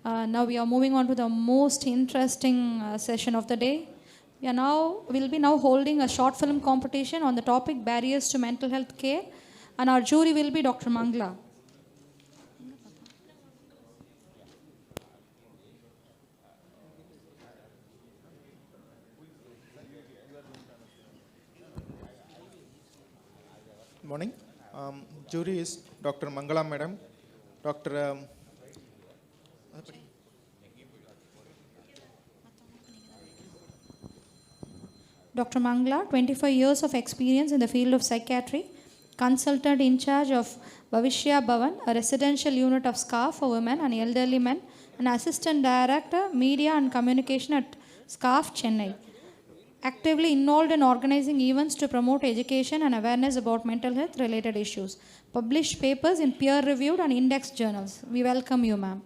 Now we are moving on to the most interesting session of the day. We'll be now holding a short film competition on the topic barriers to mental health care, and our jury will be Dr. Mangla. Morning. Jury is Dr. Mangala Madam, Dr. Dr. Mangla, 25 years of experience in the field of psychiatry, consultant in charge of Bhavishya Bhavan, a residential unit of SCAF for women and elderly men, and assistant director, media and communication at SCAF, Chennai. Actively involved in organizing events to promote education and awareness about mental health related issues. Published papers in peer-reviewed and indexed journals. We welcome you, ma'am.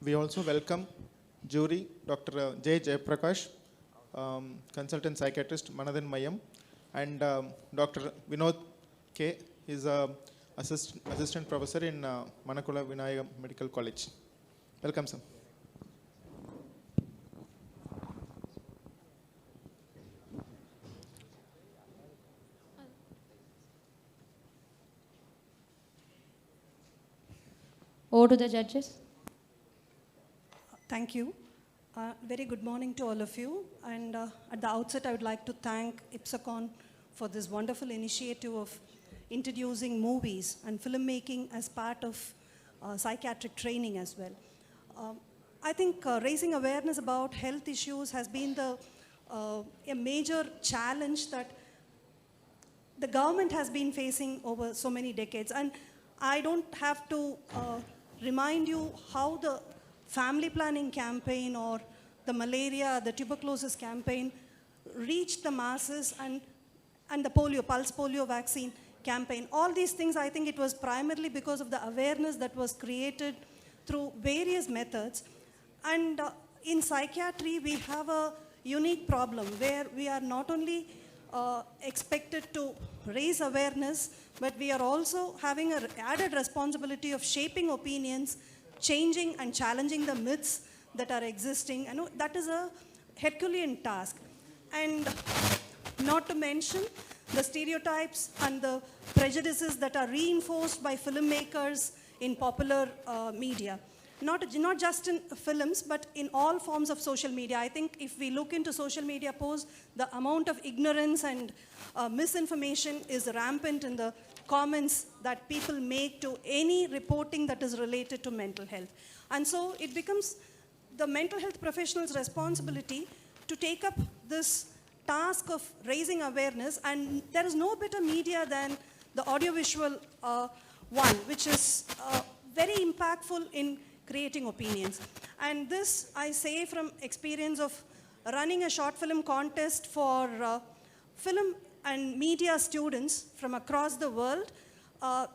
We also welcome jury Dr. J. Jayaprakash, consultant psychiatrist, Manadhan Mayam, and Dr. Vinod K. is a assistant professor in Manakula Vinaya Medical College. Welcome, sir. Over to the judges. Thank you. Very good morning to all of you. And at the outset, I would like to thank Ipsacon for this wonderful initiative of introducing movies and filmmaking as part of psychiatric training as well. I think raising awareness about health issues has been a major challenge that the government has been facing over so many decades. And I don't have to remind you how the family planning campaign or the malaria, the tuberculosis campaign reached the masses, and the pulse polio vaccine campaign. All these things, I think it was primarily because of the awareness that was created through various methods. And in psychiatry, we have a unique problem where we are not only expected to raise awareness, but we are also having an added responsibility of shaping opinions, changing and challenging the myths that are existing. I know that is a Herculean task. And not to mention the stereotypes and the prejudices that are reinforced by filmmakers in popular media. Not just in films, but in all forms of social media. I think if we look into social media posts, the amount of ignorance and misinformation is rampant in the comments that people make to any reporting that is related to mental health. And so it becomes the mental health professional's responsibility to take up this task of raising awareness, and there is no better media than the audiovisual one, which is very impactful in creating opinions. And this I say from experience of running a short film contest for film and media students from across the world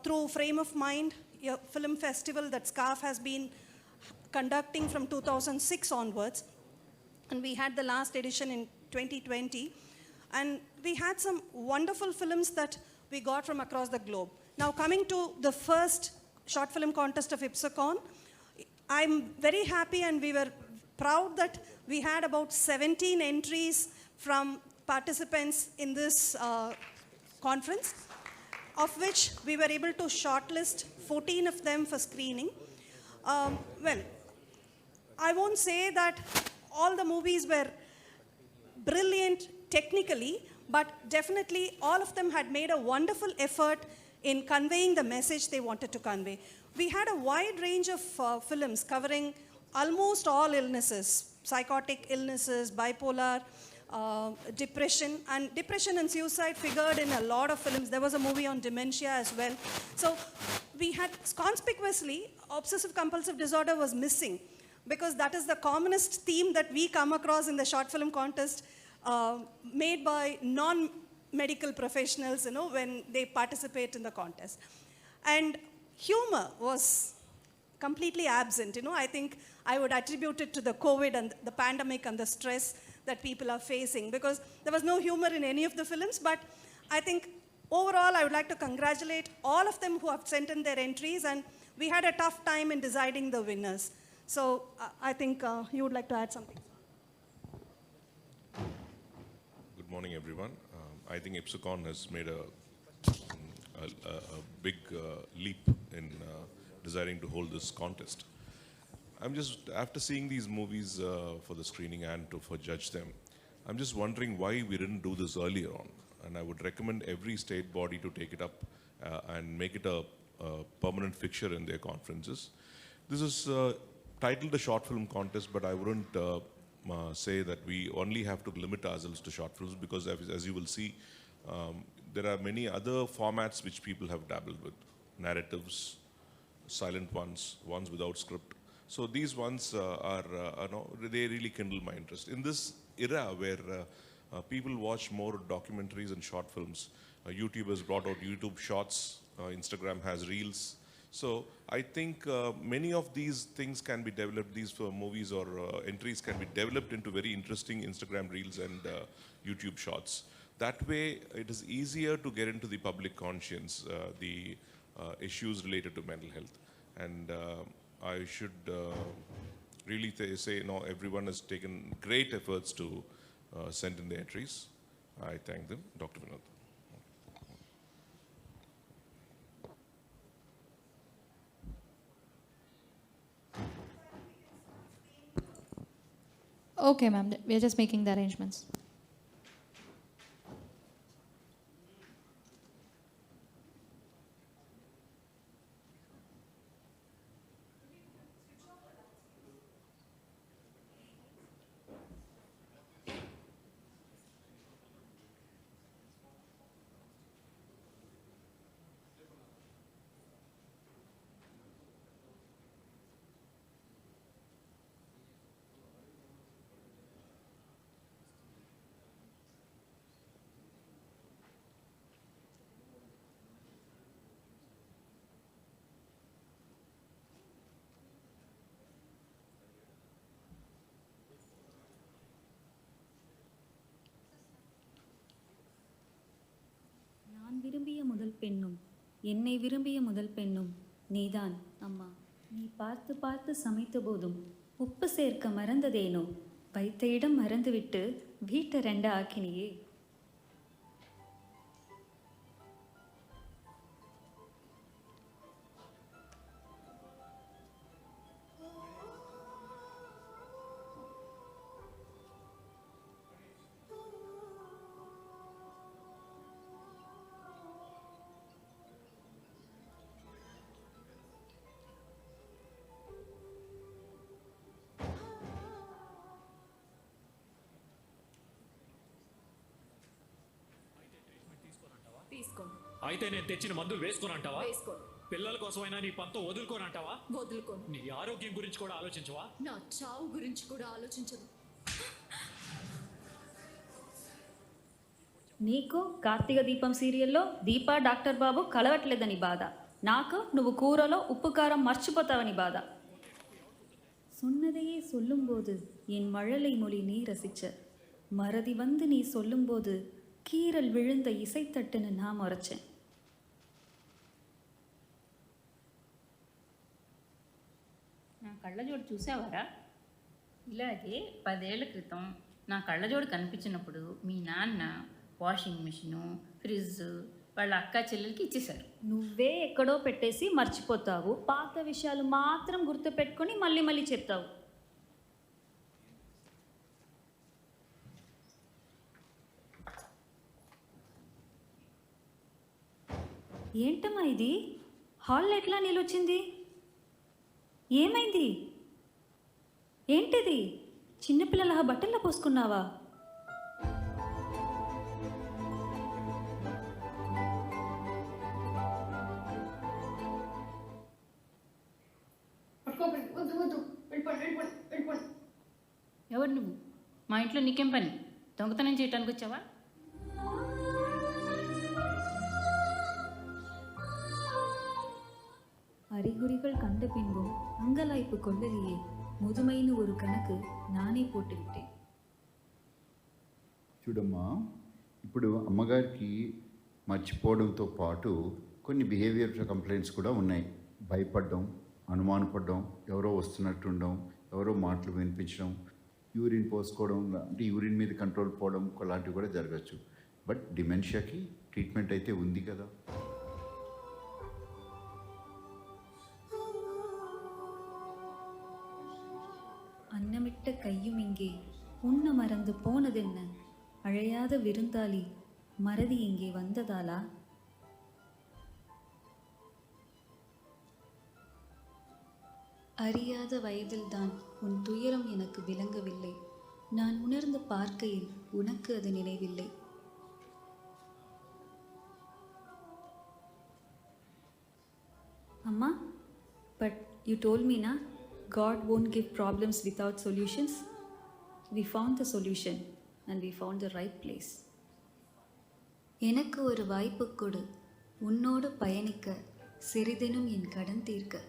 through Frame of Mind, a film festival that SCAF has been conducting from 2006 onwards. And we had the last edition in 2020. And we had some wonderful films that we got from across the globe. Now coming to the first short film contest of Ipsacon, I'm very happy and we were proud that we had about 17 entries from participants in this conference, of which we were able to shortlist 14 of them for screening. Well, I won't say that all the movies were brilliant technically, but definitely all of them had made a wonderful effort in conveying the message they wanted to convey. We had a wide range of films covering almost all illnesses, psychotic illnesses, bipolar, depression, and depression and suicide figured in a lot of films. There was a movie on dementia as well. So we had conspicuously obsessive compulsive disorder was missing, because that is the commonest theme that we come across in the short film contest made by non-medical professionals, when they participate in the contest. And humor was completely absent. You know, I think I would attribute it to the COVID and the pandemic and the stress that people are facing, because there was no humor in any of the films. But I think overall, I would like to congratulate all of them who have sent in their entries, and we had a tough time in deciding the winners. So I think you would like to add something. Good morning, everyone. I think Ipsicon has made a big leap in deciding to hold this contest. I'm just, after seeing these movies for the screening and for judge them, I'm just wondering why we didn't do this earlier on. And I would recommend every state body to take it up and make it a permanent fixture in their conferences. This is titled a short film contest, but I wouldn't say that we only have to limit ourselves to short films, because as you will see, there are many other formats which people have dabbled with. Narratives, silent ones, ones without script. So these ones they really kindle my interest. In this era where people watch more documentaries and short films, YouTube has brought out YouTube Shorts, Instagram has Reels. So I think many of these things can be developed, these movies or entries can be developed into very interesting Instagram Reels and YouTube Shorts. That way, it is easier to get into the public conscience, the issues related to mental health. And I should really say, no, everyone has taken great efforts to send in the entries. I thank them. Dr. Vinod. Okay, ma'am. We are just making the arrangements. நான் விரும்பிய முதல் பெண்ணும் என்னை விரும்பிய முதல் பெண்ணும் நீதான் அம்மா. நீ பார்த்து பார்த்து சமைத்த போதும் உப்பு சேர்க்க மறந்ததேனோ, வைத்த இடம் மறந்துவிட்டு வீட்டை ரெண்ட ஆக்கினியே. అయితే నేను తెచ్చిన మందులు వేసుకోనంటావా? పిల్లల కోసమైనా నీ పంతం వదులుకోనంటావా? వదులుకోను. నీ ఆరోగ్యం గురించి కూడా ఆలోచించవా? నా చావు గురించి కూడా ఆలోచించదు. నీకు కార్తీక దీపం సీరియల్లో దీపా డాక్టర్ బాబు కలవట్లేదని బాధ, నాకు నువ్వు కూరలో ఉప్పు కారం మర్చిపోతావని బాధ. சொன்னதையே சொல்லும்போது என் மழலை மொழி நீ ரசிச்ச, மறதி வந்து நீ சொல்லும்போது கீரல் விழுந்த இசைத்தட்டுன்னு நான் முறைச்சேன். నా కళ్ళజోడు చూసావారా? ఇలాగే 10 ఏళ్ల క్రితం నా కళ్ళజోడు కనిపించినప్పుడు మీ నాన్న వాషింగ్ మిషను, ఫ్రిడ్జ్ వాళ్ళ అక్క చెల్లెలకి ఇచ్చేశారు. నువ్వే ఎక్కడో పెట్టేసి మర్చిపోతావు, పాత విషయాలు మాత్రం గుర్తు పెట్టుకొని మళ్ళీ మళ్ళీ చెప్తావు. ఏంటమ్మా ఇది? హాల్లో ఎట్లా నీళ్ళొచ్చింది? ఏమైంది? ఏంటిది? చిన్నపిల్లల బట్టల్లో పోసుకున్నావా? ఎవరు నువ్వు? మా ఇంట్లో నీకేం పని? దొంగతనం చేయడానికి వచ్చావా? அறிகுறிகள் கண்ட பின்பும் அங்கலாய்ப்பு கொள்ளலையே. முதுமைன்னு ஒரு கணக்கு நானே போட்டுவிட்டேன். చూడమ్మా, ఇప్పుడు అమ్మగారికి మర్చిపోవడంతో పాటు కొన్ని బిహేవియర్ కంప్లైంట్స్ కూడా ఉన్నాయి. భయపడడం, అనుమానపడడం, ఎవరో వస్తున్నట్టుండడం, ఎవరో మాటలు వినిపించడం, యూరిన్ పోసుకోవడం, అంటే యూరిన్ మీద కంట్రోల్ పోవడం అలాంటివి కూడా జరగచ్చు. బట్ డిమెన్షియాకి ట్రీట్మెంట్ అయితే ఉంది కదా. அன்னமிட்ட கையும் இங்கே உண்ண மறந்து போனதென்ன? அழையாத விருந்தாளி மறதி இங்கே வந்ததாலா? அறியாத வயதில்தான் உன் துயரம் எனக்கு விளங்கவில்லை. நான் உணர்ந்து பார்க்கையில் உனக்கு அது நினைவில்லை. அம்மா, but you told me na, God won't give problems without solutions. We found the solution and we found the right place. எனக்கு ஒரு வாய்ப்பு கொடு, உன்னோடு பயணிக்க, சிறிதெனும் என் கடன் தீர்க்க.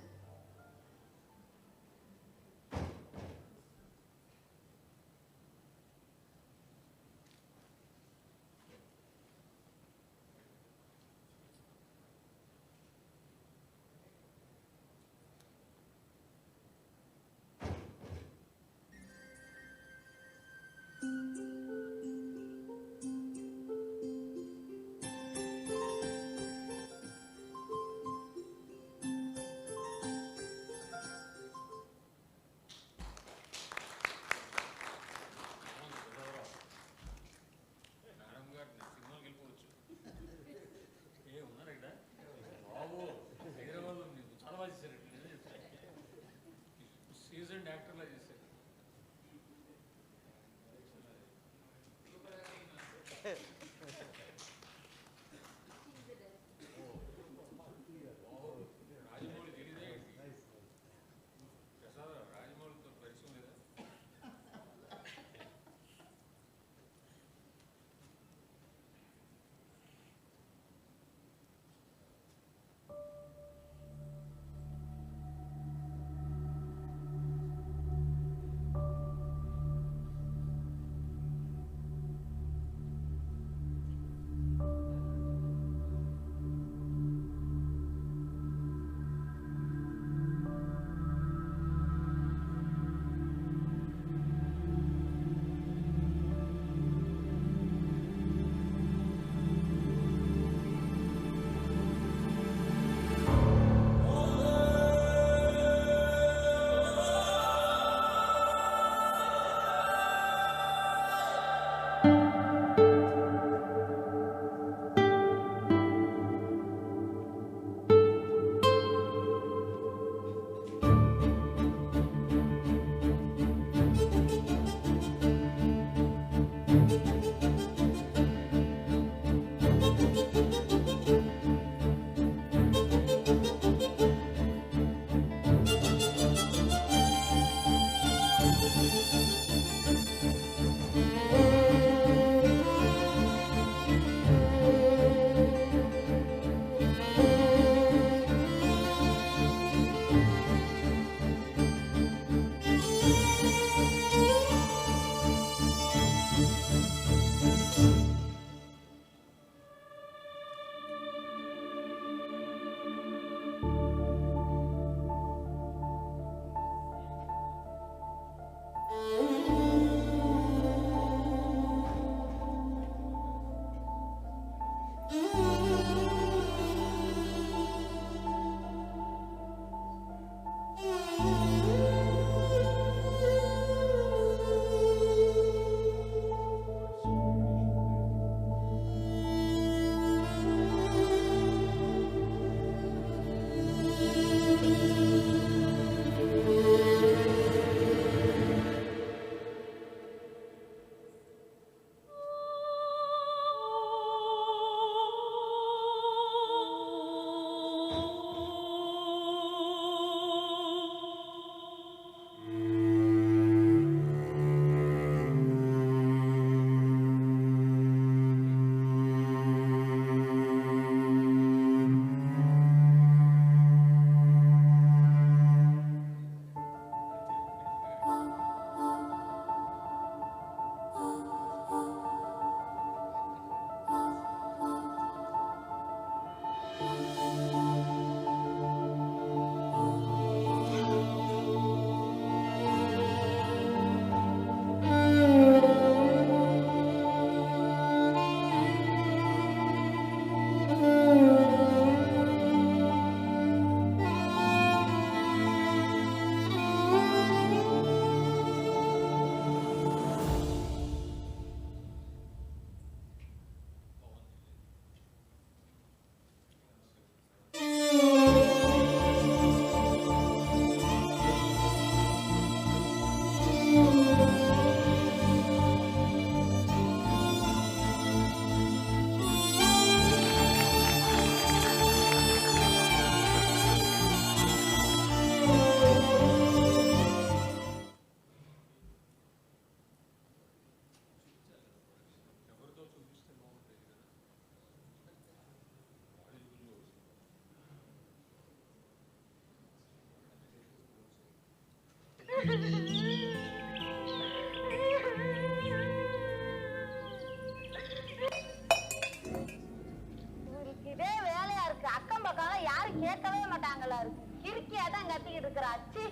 இருக்கிறாச்சு.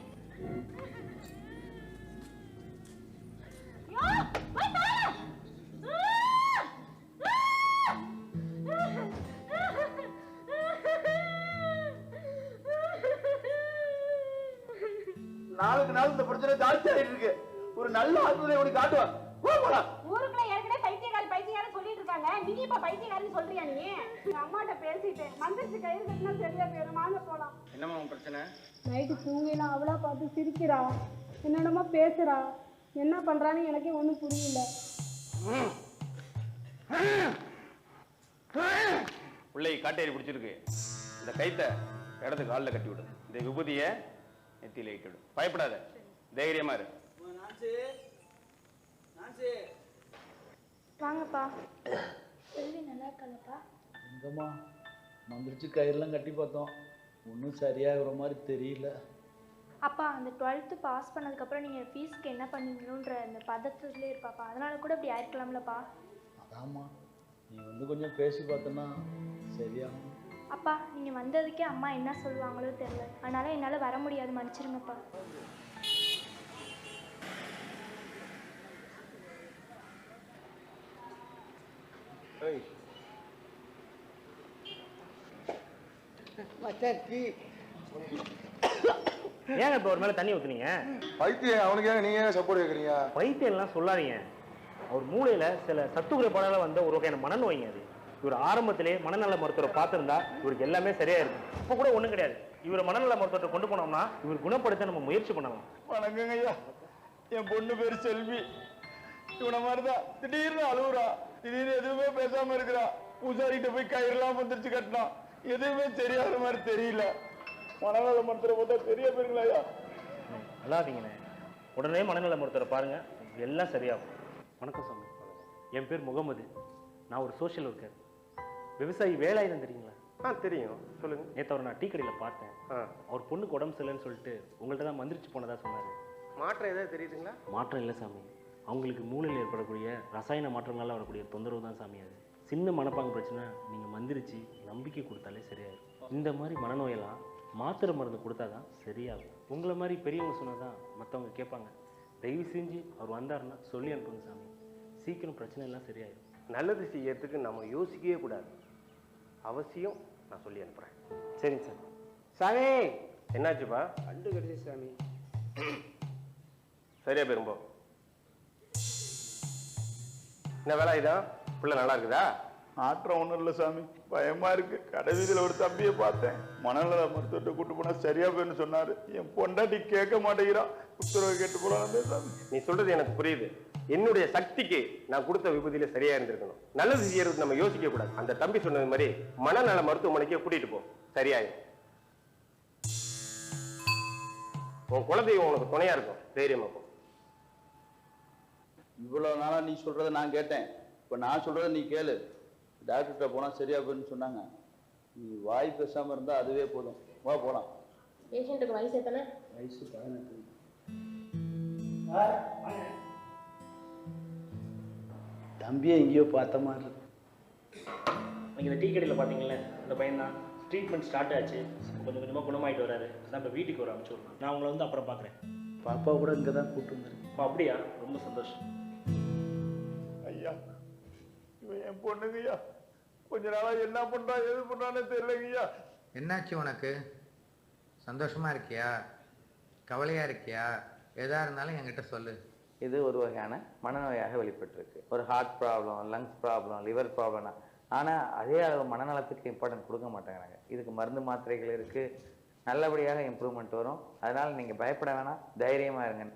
4 நாள் இந்த பிரச்சனை ஜாஸ்தி ஆயிட்டு இருக்கு. ஒரு நல்ல ஆஸ்பத்திரி எப்படி காட்டுவான்? ஊருக்குள்ள ஏற்கனவே பைத்தியக்காரன் சொல்லிட்டு இருக்காங்க. நீ இப்ப பைத்தியக்காரன் சொல்றியா? நீ அம்மாட்ட பேசிட்டேன். மந்திரிச்சு கயிறு கட்டினா சரியா போயிடும். வாங்க போலாம். என்னம்மா உன் பிரச்சனை? நைட்டு தூங்கிலாம் அவளா பார்த்து சிரிக்கிறா, என்னென்னமோ பேசுறா. என்ன பண்றான்னு எனக்கே ஒன்றும் புரியல. பிள்ளை காட்டேரி பிடிச்சிருக்கு. இந்த கைத்தை இடது காலில் கட்டி விடு. இந்த விபூதியை நெத்தியில் இட்டு விடு. பயப்படாத, தைரியமா இரு. வாங்கப்பா. செல்வி நல்லா இருக்காளப்பா? எங்கம்மா மந்திரிச்சு கயிறுலாம் கட்டி பார்த்தோம், ஒன்றும் சரியாகிற மாதிரி தெரியல. அப்பா அந்த 12th பாஸ் பண்ணதுக்கப்புறம் நீங்கள் ஃபீஸ்க்கு என்ன பண்ணீங்கன்ற அந்த பதற்றத்துலேயே இருப்பாப்பா, அதனால கூட இப்படி ஆயிருக்கலாம்லப்பா. அதாம்மா நீ கொஞ்சம் பேசி பார்த்தோன்னா சரியாகும். அப்பா நீங்கள் வந்ததுக்கே அம்மா என்ன சொல்லுவாங்களோ தெரியல, அதனால என்னால் வர முடியாது, மன்னிச்சிருங்கப்பா. ஏங்க இப்போ ஒரு மேலே தண்ணி ஊற்றுனீங்க? பைத்தியம் அவனுக்கு ஏங்க நீங்கள் சப்போர்ட் கேட்குறீங்க? பைத்தியம் எல்லாம் சொல்லாதீங்க. அவர் மூளையில் சில சத்து குறைபாடால் வந்த ஒரு வகையான மனநோய்ங்க அது. இவர் ஆரம்பத்திலே மனநல மருத்துவரை பார்த்துருந்தா இவருக்கு எல்லாமே சரியா இருக்கும். இப்போ கூட ஒன்றும் கிடையாது. இவர் மனநல மருத்துவத்தை கொண்டு போனோம்னா இவர் குணப்படுத்த நம்ம முயற்சி பண்ணலாம். வணக்கங்க ஐயா. என் பொண்ணு பேர் செல்வி. இவனை மாதிரிதான் திடீர்னு அழுகுறா, திடீர்னு எதுவுமே பேசாம இருக்கிறா. பூசாரிகிட்ட போய் கயிறுலாம் வந்துருச்சு கட்டினான், எதுவுமே தெரியாத மாதிரி தெரியல. மனநல மருத்துவரை பார்த்தா பெரிய பேருங்களா ஐயா? நல்லாதீங்கண்ணே, உடனே மனநல மருத்துவரை பாருங்க, எல்லாம் சரியாகும். வணக்கம் சாமி, என் பேர் முகமது. நான் ஒரு சோஷியல் ஒர்க்கர். விவசாயி வேலாயுதம் தெரியுங்களா? தெரியும், சொல்லுங்க. நேற்று அவர் நான் டீ கடையில் பார்த்தேன். அவர் பொண்ணுக்கு உடம்பு சரியில்லைன்னு சொல்லிட்டு உங்கள்கிட்ட தான் மந்திரிச்சு போனதா சொன்னார். மாற்றம் ஏதாவது தெரியுதுங்களா? மாற்றம் இல்லை சாமி, அவங்களுக்கு மூளையில் ஏற்படக்கூடிய ரசாயன மாற்றங்களால் வரக்கூடிய தொந்தரவு தான் சாமி அது. சின்ன மனப்பாங்கு பிரச்சனை நீங்கள் மந்திரிச்சு நம்பிக்கை கொடுத்தாலே சரியாயிருக்கும். இந்த மாதிரி மனநோயெல்லாம் மாத்திரை மருந்து கொடுத்தா தான் சரியாகும். உங்களை மாதிரி பெரியவங்க சொன்னதான் மற்றவங்க கேட்பாங்க. தயவு செஞ்சு அவர் வந்தாருன்னா சொல்லி அனுப்புங்க சாமி, சீக்கிரம் பிரச்சனை எல்லாம் சரியாயிடும். நல்லது செய்யறதுக்கு நம்ம யோசிக்கவே கூடாது. அவசியம் நான் சொல்லி அனுப்புகிறேன். சரிங்க சார். சாமி என்னாச்சுப்பா? கண்டு கிடைச்சி சாமி. சரியா போயிரும்போ. என்ன வேலை இதான்? பிள்ளை நல்லா இருக்குதா? ஆற்றம் ஒன்றும் இல்லை சாமி, பயமா இருக்கு. கடைவீதியில் ஒரு தம்பியை பார்த்தேன், மனநல மருத்துவத்தை கூட்டு போனா சரியா போயின்னு சொன்னாரு. என் பொண்டாட்டி கேட்க மாட்டேங்கிறான், உத்தரவு கேட்டு போலாம் சாமி. நீ சொல்றது எனக்கு புரியுது. என்னுடைய சக்திக்கு நான் கொடுத்த விபூதியில சரியா இருந்திருக்கணும். நல்லது செய்யறது நம்ம யோசிக்க கூடாது. அந்த தம்பி சொன்னது மாதிரி மனநல மருத்துவமனைக்கு கூட்டிட்டு போ, சரியாயும். உன் குலதெய்வம் உனக்கு துணையா இருக்கும், தைரியமா போ. இவ்வளவு நாளா நீ சொல்றதை நான் கேட்டேன், இப்போ நான் சொல்றதை நீ கேளு. டாக்டர்கிட்ட போனால் சரியா போயின்னு சொன்னாங்க. நீ வாய் பேசாமல் இருந்தால் அதுவே போதும். வா போகலாம். பேஷண்ட்டுக்கு வயசு எத்தனை? வயசு 18. தம்பியை எங்கேயோ பார்த்த மாதிரி இருக்கு. நீங்கள் இந்த டீ கடையில் பார்த்தீங்களே, அந்த பையன் தான். ட்ரீட்மெண்ட் ஸ்டார்ட் ஆச்சு, கொஞ்சம் கொஞ்சமாக குணமாயிட்டு வராரு. நான் இப்போ வீட்டுக்கு வர அனுப்பிச்சு விட்றேன். நான் உங்களை வந்து அப்புறம் பார்க்குறேன். பாப்பா கூட இங்கே தான் கூப்பிட்டு வந்துருக்கேன். அப்படியா? ரொம்ப சந்தோஷம் ஐயா. இவன் என் பொண்ணுங்கய்யா, கொஞ்ச நாளா என்ன பண்றா எது பண்றான்னு தெரியலங்கய்யா. என்னாச்சு உனக்கு? சந்தோஷமா இருக்கியா, கவலையா இருக்கியா? எதா இருந்தாலும் என்கிட்ட சொல்லு. இது ஒரு வகையான மனநோயாக வெளிப்பட்டிருக்கு. ஒரு heart problem, lungs problem, liver problem. ஆனால் அதே அளவு மனநலத்துக்கு இம்பார்ட்டன்ட் கொடுக்க மாட்டேங்கிறாங்க. இதுக்கு மருந்து மாத்திரைகள் இருக்குது, நல்லபடியாக இம்ப்ரூவ்மெண்ட் வரும். அதனால் நீங்கள் பயப்பட வேணாம், தைரியமாக இருங்க.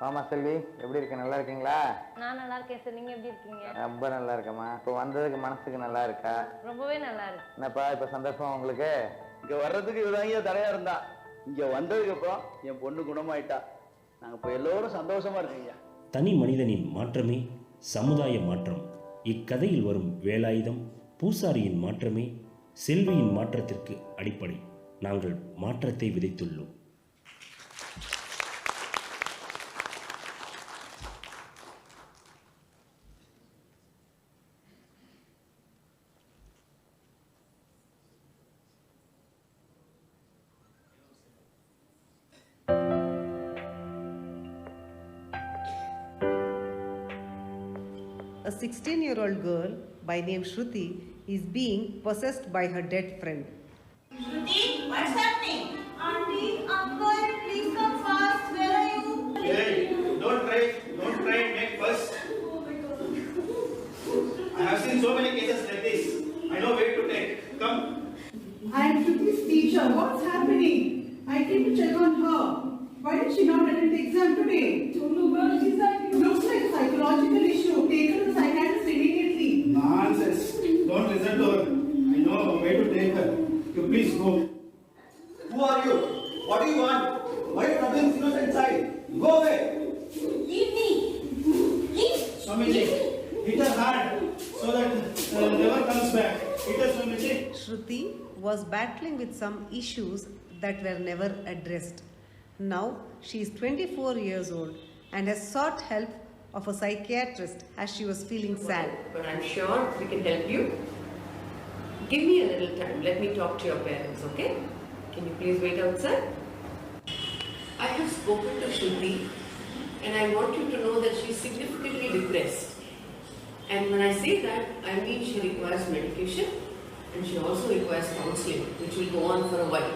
ஆமா செல்வி, எப்படி இருக்க? நல்லா இருக்கீங்களா? நான் நல்லா இருக்கேன் சார், நீங்க எப்படி இருக்கீங்க? ரொம்ப நல்லா இருக்கேம்மா. இப்போ வந்ததுக்கு மனசுக்கு நல்லா இருக்கா? ரொம்பவே நல்லா இருக்கு. என்னப்பா இப்போ சந்தோஷமா உங்களுக்கு? இங்கே வர்றதுக்கு இவதாங்க தடையா இருந்தா, இங்கே வந்ததுக்கு அப்புறம் என் பொண்ணு குணமாயிட்டா. நாங்கள் இப்போ எல்லோரும் சந்தோஷமா இருக்கீங்க. தனி மனிதனின் மாற்றமே சமுதாய மாற்றம். இக்கதையில் வரும் வேலாயுதம் பூசாரியின் மாற்றமே செல்வியின் மாற்றத்திற்கு அடிப்படை. நாங்கள் மாற்றத்தை விதைத்துள்ளோம். a 16-year-old girl by name Shruti is being possessed by her dead friend. Shruti, what's happening? Auntie, uncle, please come fast. Where are you? Hey, don't try and make fuss. I have seen so many cases like this. I know where to take. Come. I am Shruti's teacher. What's happening? I came to check on her. Why did she not attend the exam today? Don't know, girl. She's like, looks like a psychological issue. Take her to the psychiatrist immediately. Nonsense. Don't listen to her. I know where to take her. You please go. Who are you? What do you want? Why are you troubling this innocent child? Go away. Leave me. Leave. Swamiji, hit her hard so that never comes back. Hit her, Swamiji. Shruti was battling with some issues that were never addressed. Now she is 24 years old and has sought help of a psychiatrist as she was feeling sad. But I'm sure we can help you. Give me a little time. Let me talk to your parents, okay? Can you please wait outside? I have spoken to Shruti and I want you to know that she's significantly depressed. And when I say that, I mean she requires medication and she also requires counseling, which will go on for a while.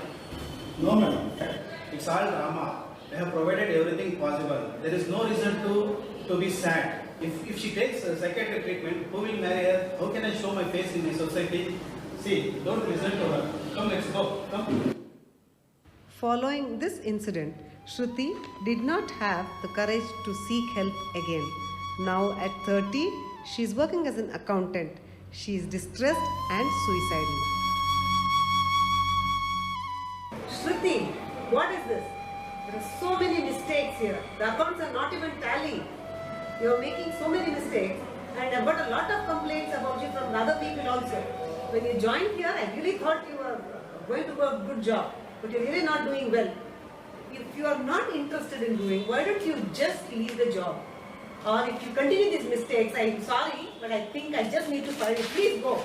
No, madam. It's all drama. They have provided everything possible. There is no reason to be sad. If she takes psychiatric treatment, who will marry her? How can I show my face in my society? See, don't listen to her. Come, let's go. Come. Following this incident, Shruti did not have the courage to seek help again. Now at 30, she is working as an accountant. She is distressed and suicidal. Shruti, what is this? There are so many mistakes here. The accounts are not even tallying. You are making so many mistakes, and I've got a lot of complaints about you from other people also. When you joined here, I really thought you were going to do a good job, but you're really not doing well. If you are not interested in doing, why don't you just leave the job? Or if you continue these mistakes, I'm sorry, but I think I just need to fire you. Please go.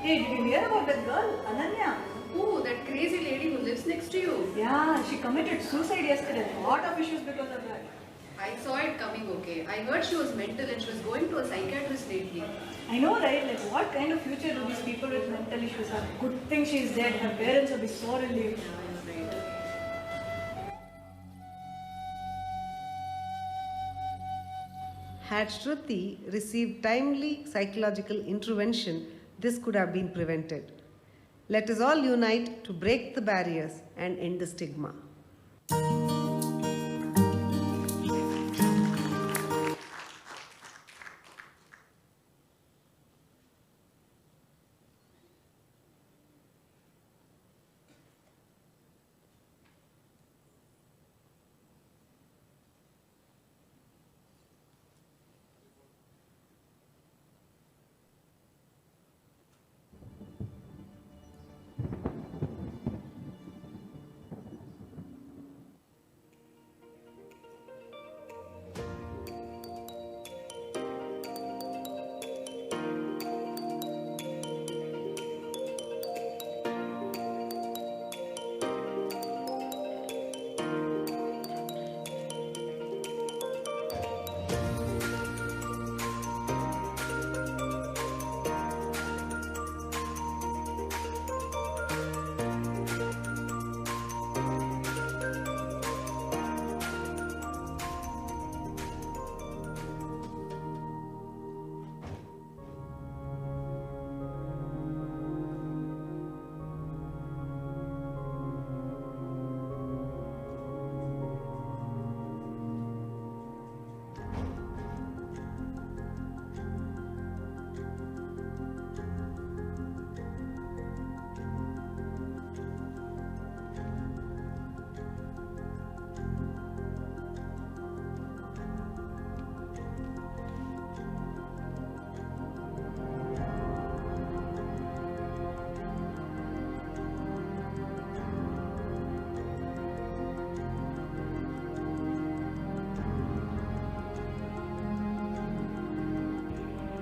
Hey, did you hear about that girl, Ananya? Oh, that crazy lady who lives next to you. Yeah, she committed suicide yesterday. Lot of issues because of that. I saw it coming, okay. I heard she was mental and she was going to a psychiatrist lately. I know, right? Like, what kind of future do these people with mental issues have? Good thing she's dead. Her parents will be so relieved. Had Shruti received timely psychological intervention, this could have been prevented. Let us all unite to break the barriers and end the stigma.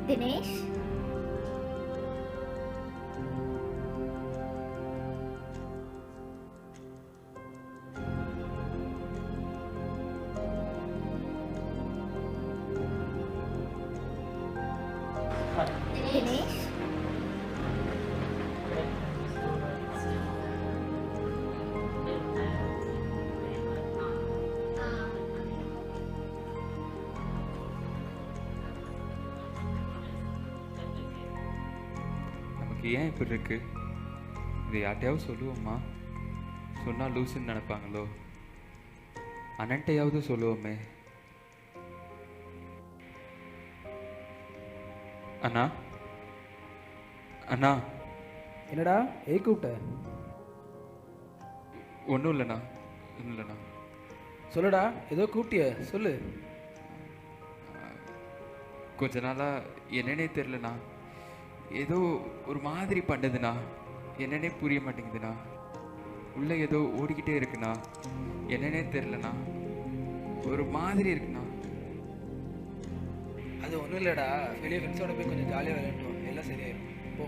Dinesh? Dinesh நமக்கு ஏன் இப்படி இருக்கு? இதை யார்ட்டையாவது சொல்லுவோமா? சொன்னால் லூசுன்னு நினைப்பாங்களோ? அண்ணன்ட்டையாவது சொல்லுவோமே. அண்ணா அண்ணா. என்னடா கூப்பிட்ட? ஒன்றும் இல்லைண்ணா, ஒன்றும் இல்லைண்ணா. சொல்லுடா, ஏதோ கூப்பிட்டிய சொல்லு. கொஞ்ச நாளாக என்னன்னே தெரிலண்ணா, ஏதோ ஒரு மாதிரி பண்ணுதுண்ணா, என்னன்னே புரிய மாட்டேங்குதுண்ணா. உள்ளே ஏதோ ஓடிக்கிட்டே இருக்குண்ணா, என்னன்னே தெரிலண்ணா, ஒரு மாதிரி இருக்குண்ணா. அது ஒன்றும் இல்லைடா, வெளியே ஃப்ரெண்ட்ஸோட போய் கொஞ்சம் ஜாலியாக விளையாடுவோம், எல்லாம் சரியாயிடும். போ.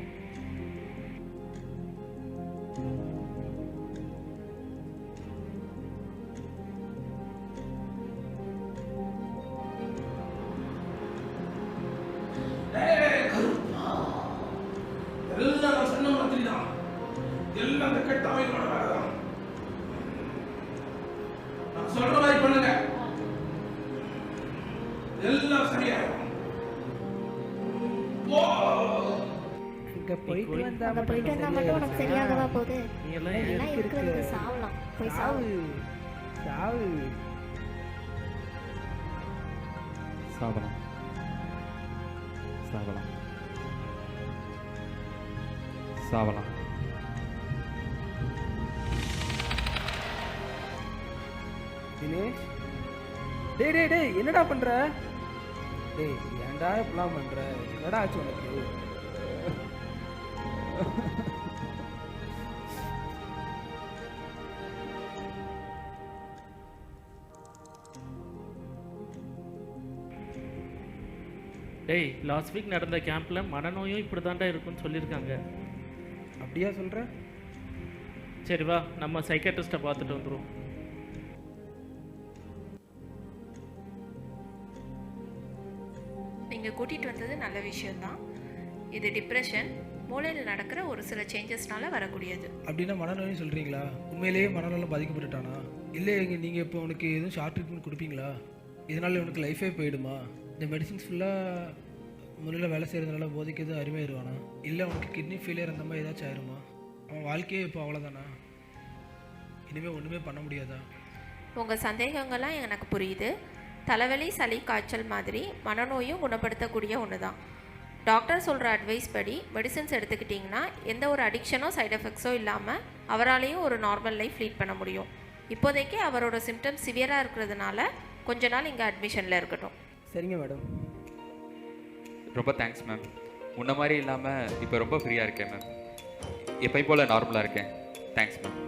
எல்லாம் நான் சொன்ன மாதிரி தான், எல்லாம் அந்த கெட்டவங்களோட வேலைதான். நான் சொல்ற மாதிரி பண்ணுங்க, எல்லாம் சரியாயிடும். இங்க போயிட்டு வந்தா மட்டும் உனக்கு சரியாகவா போகுது? நீ எல்லாம் எல்லாம் இருக்கிறதுக்கு சாவலாம், போய் சாவு. சாவு சாவலாம் சாவலாம் சாவலாம். தினேஷ், டேய் டேய் டேய், என்னடா பண்ற? டேய் ஏன்டா இப்படிலாம் பண்ற? என்னடா ஆச்சு உனக்கு? டேய், லாஸ்ட் வீக் நடந்த கேம்பில் மனநோயும் இப்படி தாண்டா இருக்குன்னு சொல்லியிருக்காங்க. அப்படியா சொல்கிற? சரி வா, நம்ம சைக்காட்ரிஸ்ட்டை பார்த்துட்டு வந்துடுவோம். நீங்கள் கூட்டிகிட்டு வந்தது நல்ல விஷயம்தான். இது டிப்ரெஷன், மூளையில் நடக்கிற ஒரு சில சேஞ்சஸ்னால வரக்கூடியது. அப்படின்னா மனநோயும் சொல்கிறீங்களா? உண்மையிலேயே மனநலம் பாதிக்கப்பட்டுட்டானா? இல்லை நீங்கள் இப்போ உனக்கு எதுவும் ஷார்ட் ட்ரீட்மெண்ட் கொடுப்பீங்களா? இதனால் உனக்கு லைஃபே போயிடுமா? இந்த மெடிசின்ஸ் ஃபுல்லாக முறையில் வேலை செய்கிறதுனால போதைக்கு எதுவும் அருமையாயிருவானா? இல்லை உனக்கு கிட்னி ஃபெயிலியர் அந்த மாதிரி ஏதாச்சும் ஆயிருமா? அவன் வாழ்க்கையே இப்போ அவ்வளோதானா? இனிமேல் ஒன்றுமே பண்ண முடியாதா? உங்கள் சந்தேகங்கள்லாம் எனக்கு புரியுது. தலைவலி, சளி, காய்ச்சல் மாதிரி மனநோயும் குணப்படுத்தக்கூடிய ஒன்று தான். டாக்டர் சொல்கிற அட்வைஸ் படி மெடிசின்ஸ் எடுத்துக்கிட்டிங்கன்னா எந்த ஒரு அடிக்ஷனோ சைட் எஃபெக்ட்ஸோ இல்லாமல் அவராலையும் ஒரு நார்மல் லைஃப் லீட் பண்ண முடியும். இப்போதைக்கு அவரோட சிம்டம்ஸ் சிவியராக இருக்கிறதுனால கொஞ்ச நாள் இங்கே அட்மிஷனில் இருக்கட்டும். சரிங்க மேடம். ரொம்ப தேங்க்ஸ் மேம். முன்ன மாதிரி இல்லாமல் இப்போ ரொம்ப ஃப்ரீயாக இருக்கேன் மேம். எப்பயும் போல் நார்மலாக இருக்கேன். Thanks ma'am.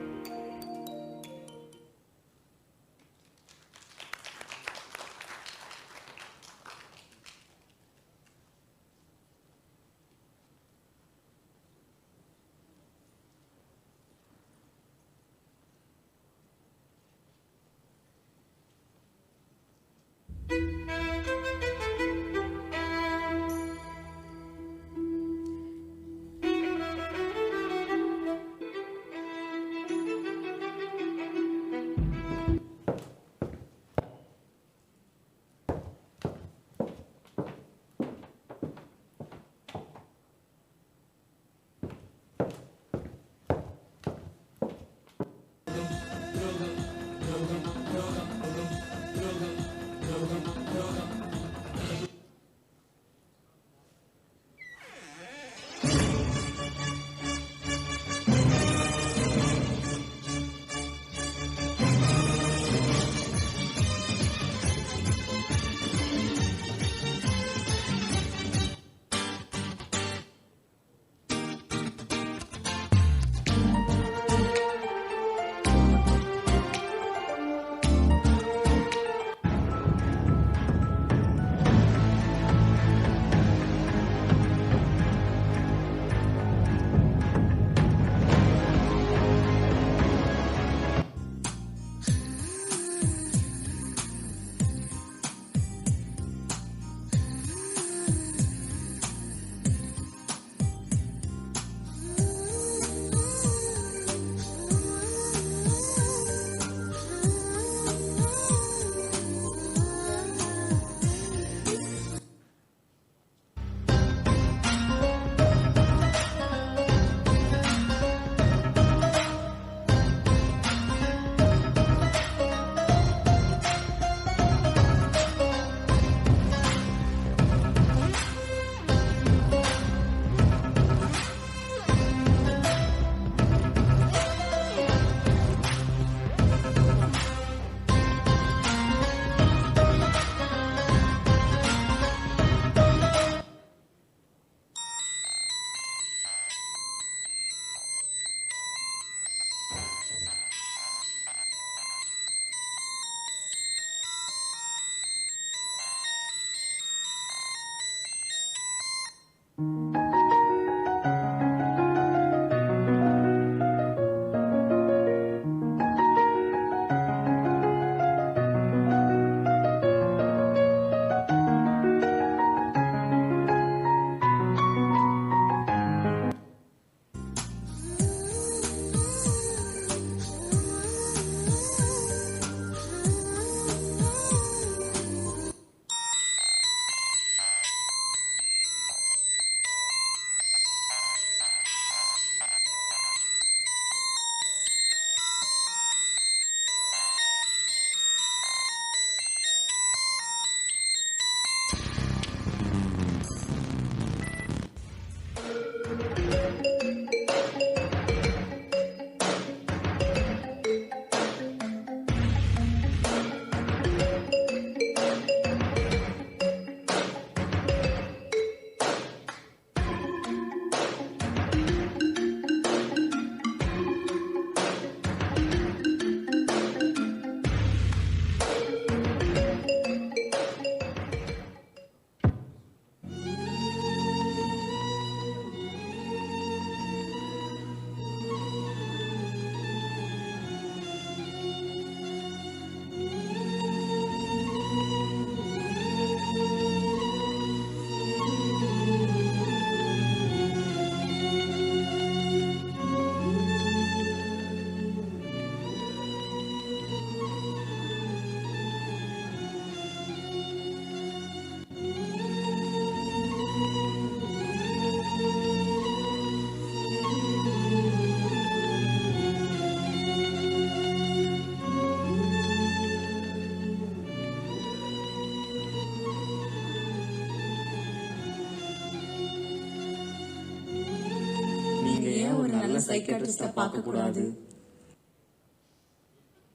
சைக்காட்ரிஸ்டை பார்க்கக்கூடாது.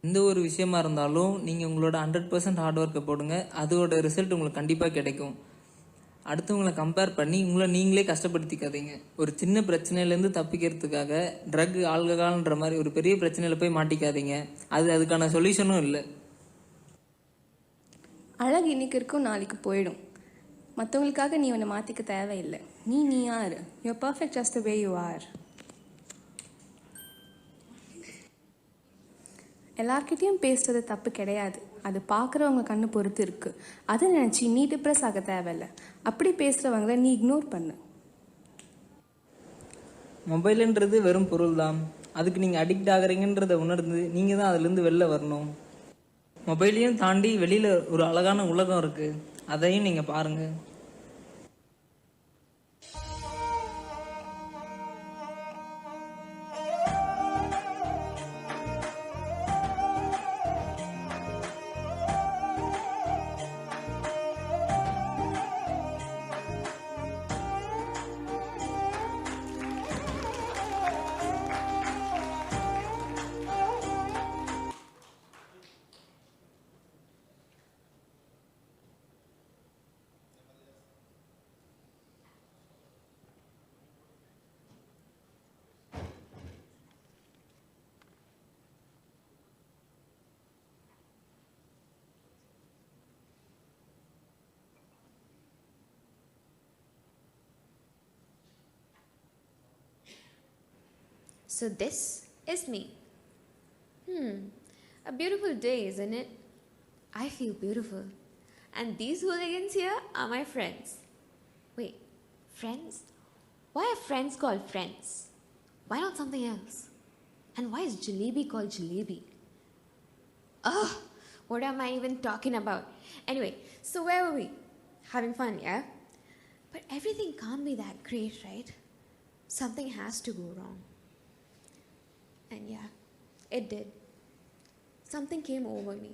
எந்த ஒரு விஷயமா இருந்தாலும் நீங்கள் உங்களோட 100% ஹார்ட் ஒர்க்கை போடுங்க. அதோட ரிசல்ட் உங்களுக்கு கண்டிப்பாக கிடைக்கும். அடுத்தவங்களை கம்பேர் பண்ணி உங்களை நீங்களே கஷ்டப்படுத்திக்காதீங்க. ஒரு சின்ன பிரச்சனையிலேருந்து தப்பிக்கிறதுக்காக ட்ரக் ஆல்கஹால்ன்ற மாதிரி ஒரு பெரிய பிரச்சனையில் போய் மாட்டிக்காதீங்க. அதுக்கான சொல்யூஷனும் இல்லை. அழகு இன்னைக்கு இருக்கும், நாளைக்கு போயிடும். மற்றவங்களுக்காக நீ உன்னை மாற்றிக்க தேவையில்லை. நீ யார்? You perfect just the way you are. எல்லார்கிட்டையும் பேசுறது தப்பு கிடையாது. அது பார்க்குறவங்க கண்ணு பொறுத்து இருக்குது. அதை நினச்சி நீ டிப்ரெஸ் ஆக தேவையில்லை. அப்படி பேசுகிறவங்கள நீ இக்னோர் பண்ணு. மொபைலுன்றது வெறும் பொருள் தான். அதுக்கு நீங்கள் அடிக்ட் ஆகுறீங்கன்றதை உணர்ந்து நீங்கள் தான் அதுலேருந்து வெளில வரணும். மொபைலையும் தாண்டி வெளியில் ஒரு அழகான உலகம் இருக்குது. அதையும் நீங்கள் பாருங்கள். So this is me. A beautiful day, isn't it? I feel beautiful. And these hooligans here are my friends. Wait, friends? Why are friends called friends? Why not something else? And why is jalebi called jalebi? Ugh, what am I even talking about? Anyway, so where were we? Having fun, yeah? But everything can't be that great, right? Something has to go wrong. And yeah, it did. Something came over me.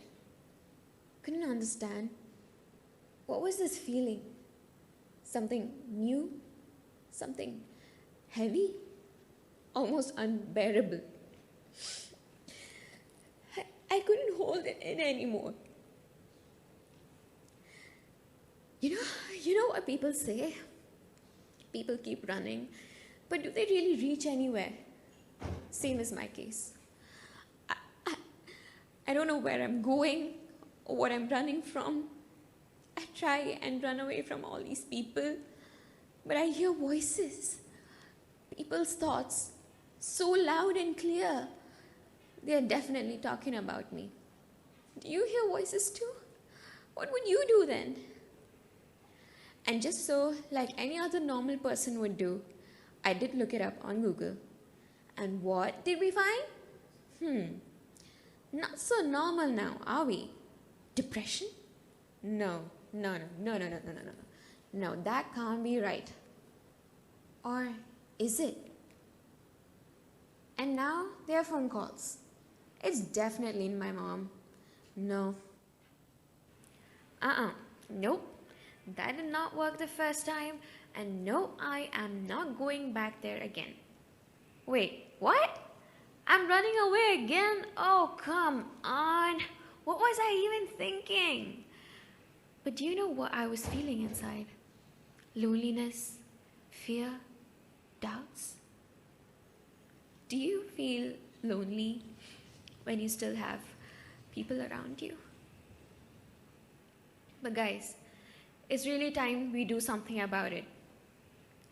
Couldn't understand. What was this feeling? Something new? Something heavy? Almost unbearable. I couldn't hold it in anymore. You know what people say? People keep running, but do they really reach anywhere? Same is my case. I don't know where I'm going or what I'm running from. I try and run away from all these people, but I hear voices, people's thoughts, so loud and clear. They are definitely talking about me. Do you hear voices too? What would you do then? And just so, like any other normal person would do, I did look it up on Google. And what did we find? Not so normal now, are we? Depression? No, that can't be right. Or is it? And now there are phone calls. It's definitely my mom. No. Nope. That did not work the first time, and no, I am not going back there again. Wait, what? I'm running away again? Oh, come on. What was I even thinking? But do you know what I was feeling inside? Loneliness, fear, doubts. Do you feel lonely when you still have people around you? But guys, it's really time we do something about it.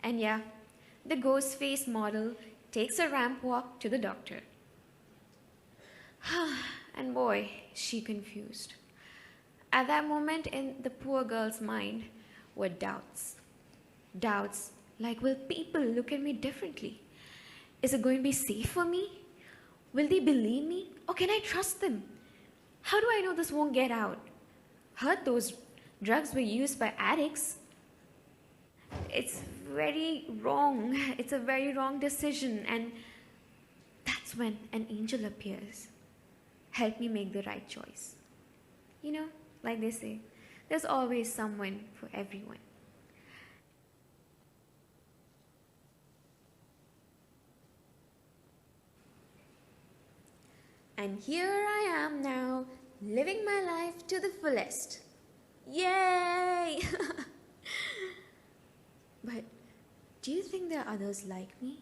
And yeah, the ghost face model takes a ramp walk to the doctor. And boy, she confused. At that moment in the poor girl's mind were doubts. Doubts like, will people look at me differently? Is it going to be safe for me? Will they believe me? Or can I trust them? How do I know this won't get out? Heard those drugs were used by addicts. It's very wrong. It's a very wrong decision. And that's when an angel appears. Help me make the right choice. You know, like they say, there's always someone for everyone. And here I am now, living my life to the fullest. Yay! But do you think there are others like me?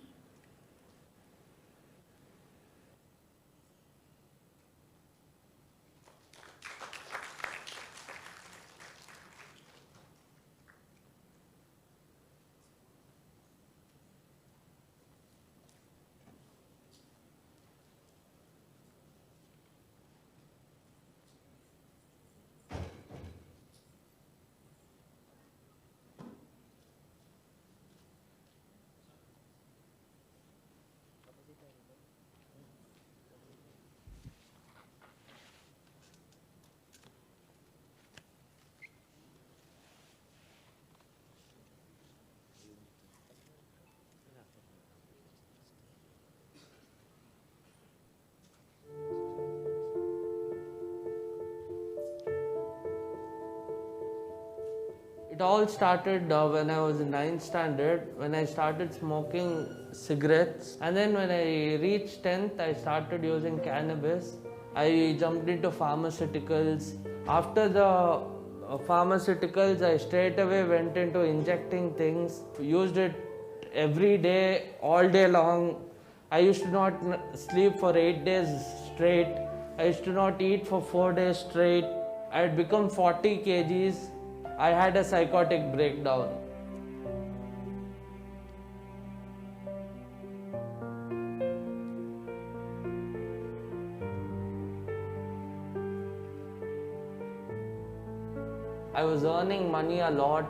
It all started when I was in 9th standard, when I started smoking cigarettes. And then when I reached 10th, I started using cannabis. I jumped into pharmaceuticals. After the pharmaceuticals, I straight away went into injecting things. Used it every day, all day long. I used to not sleep for 8 days straight. I used to not eat for 4 days straight. I had become 40 kgs. I had a psychotic breakdown. I was earning money a lot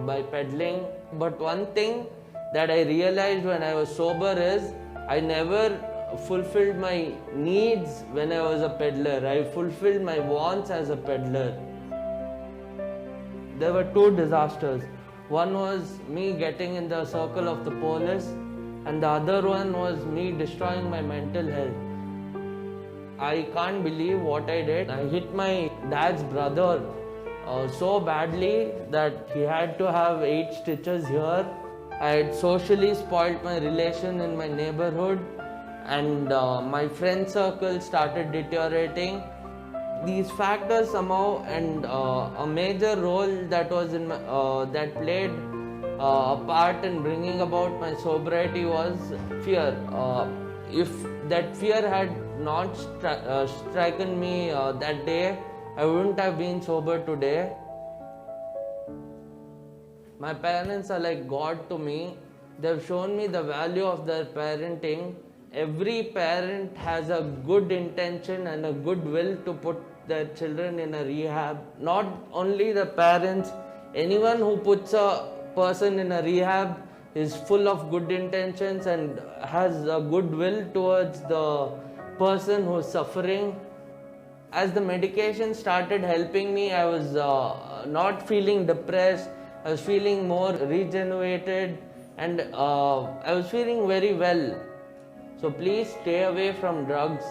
by peddling, but one thing that I realized when I was sober is I never fulfilled my needs when I was a peddler. I fulfilled my wants as a peddler. There were two disasters. One was me getting in the circle of the police, and the other one was me destroying my mental health. I can't believe what I did. I hit my dad's brother so badly that he had to have 8 stitches here. I had socially spoiled my relation in my neighborhood, and my friend circle started deteriorating. These factors somehow, and a major role that was in my, that played a part in bringing about my sobriety was fear. If that fear had not stricken me that day, I wouldn't have been sober today. My parents are like God to me. They've shown me the value of their parenting. Every parent has a good intention and a good will to put their children in a rehab. Not only the parents, anyone who puts a person in a rehab is full of good intentions and has a good will towards the person who's suffering. As the medication started helping me, I was not feeling depressed. I was feeling more regenerated and I was feeling very well. So please stay away from drugs.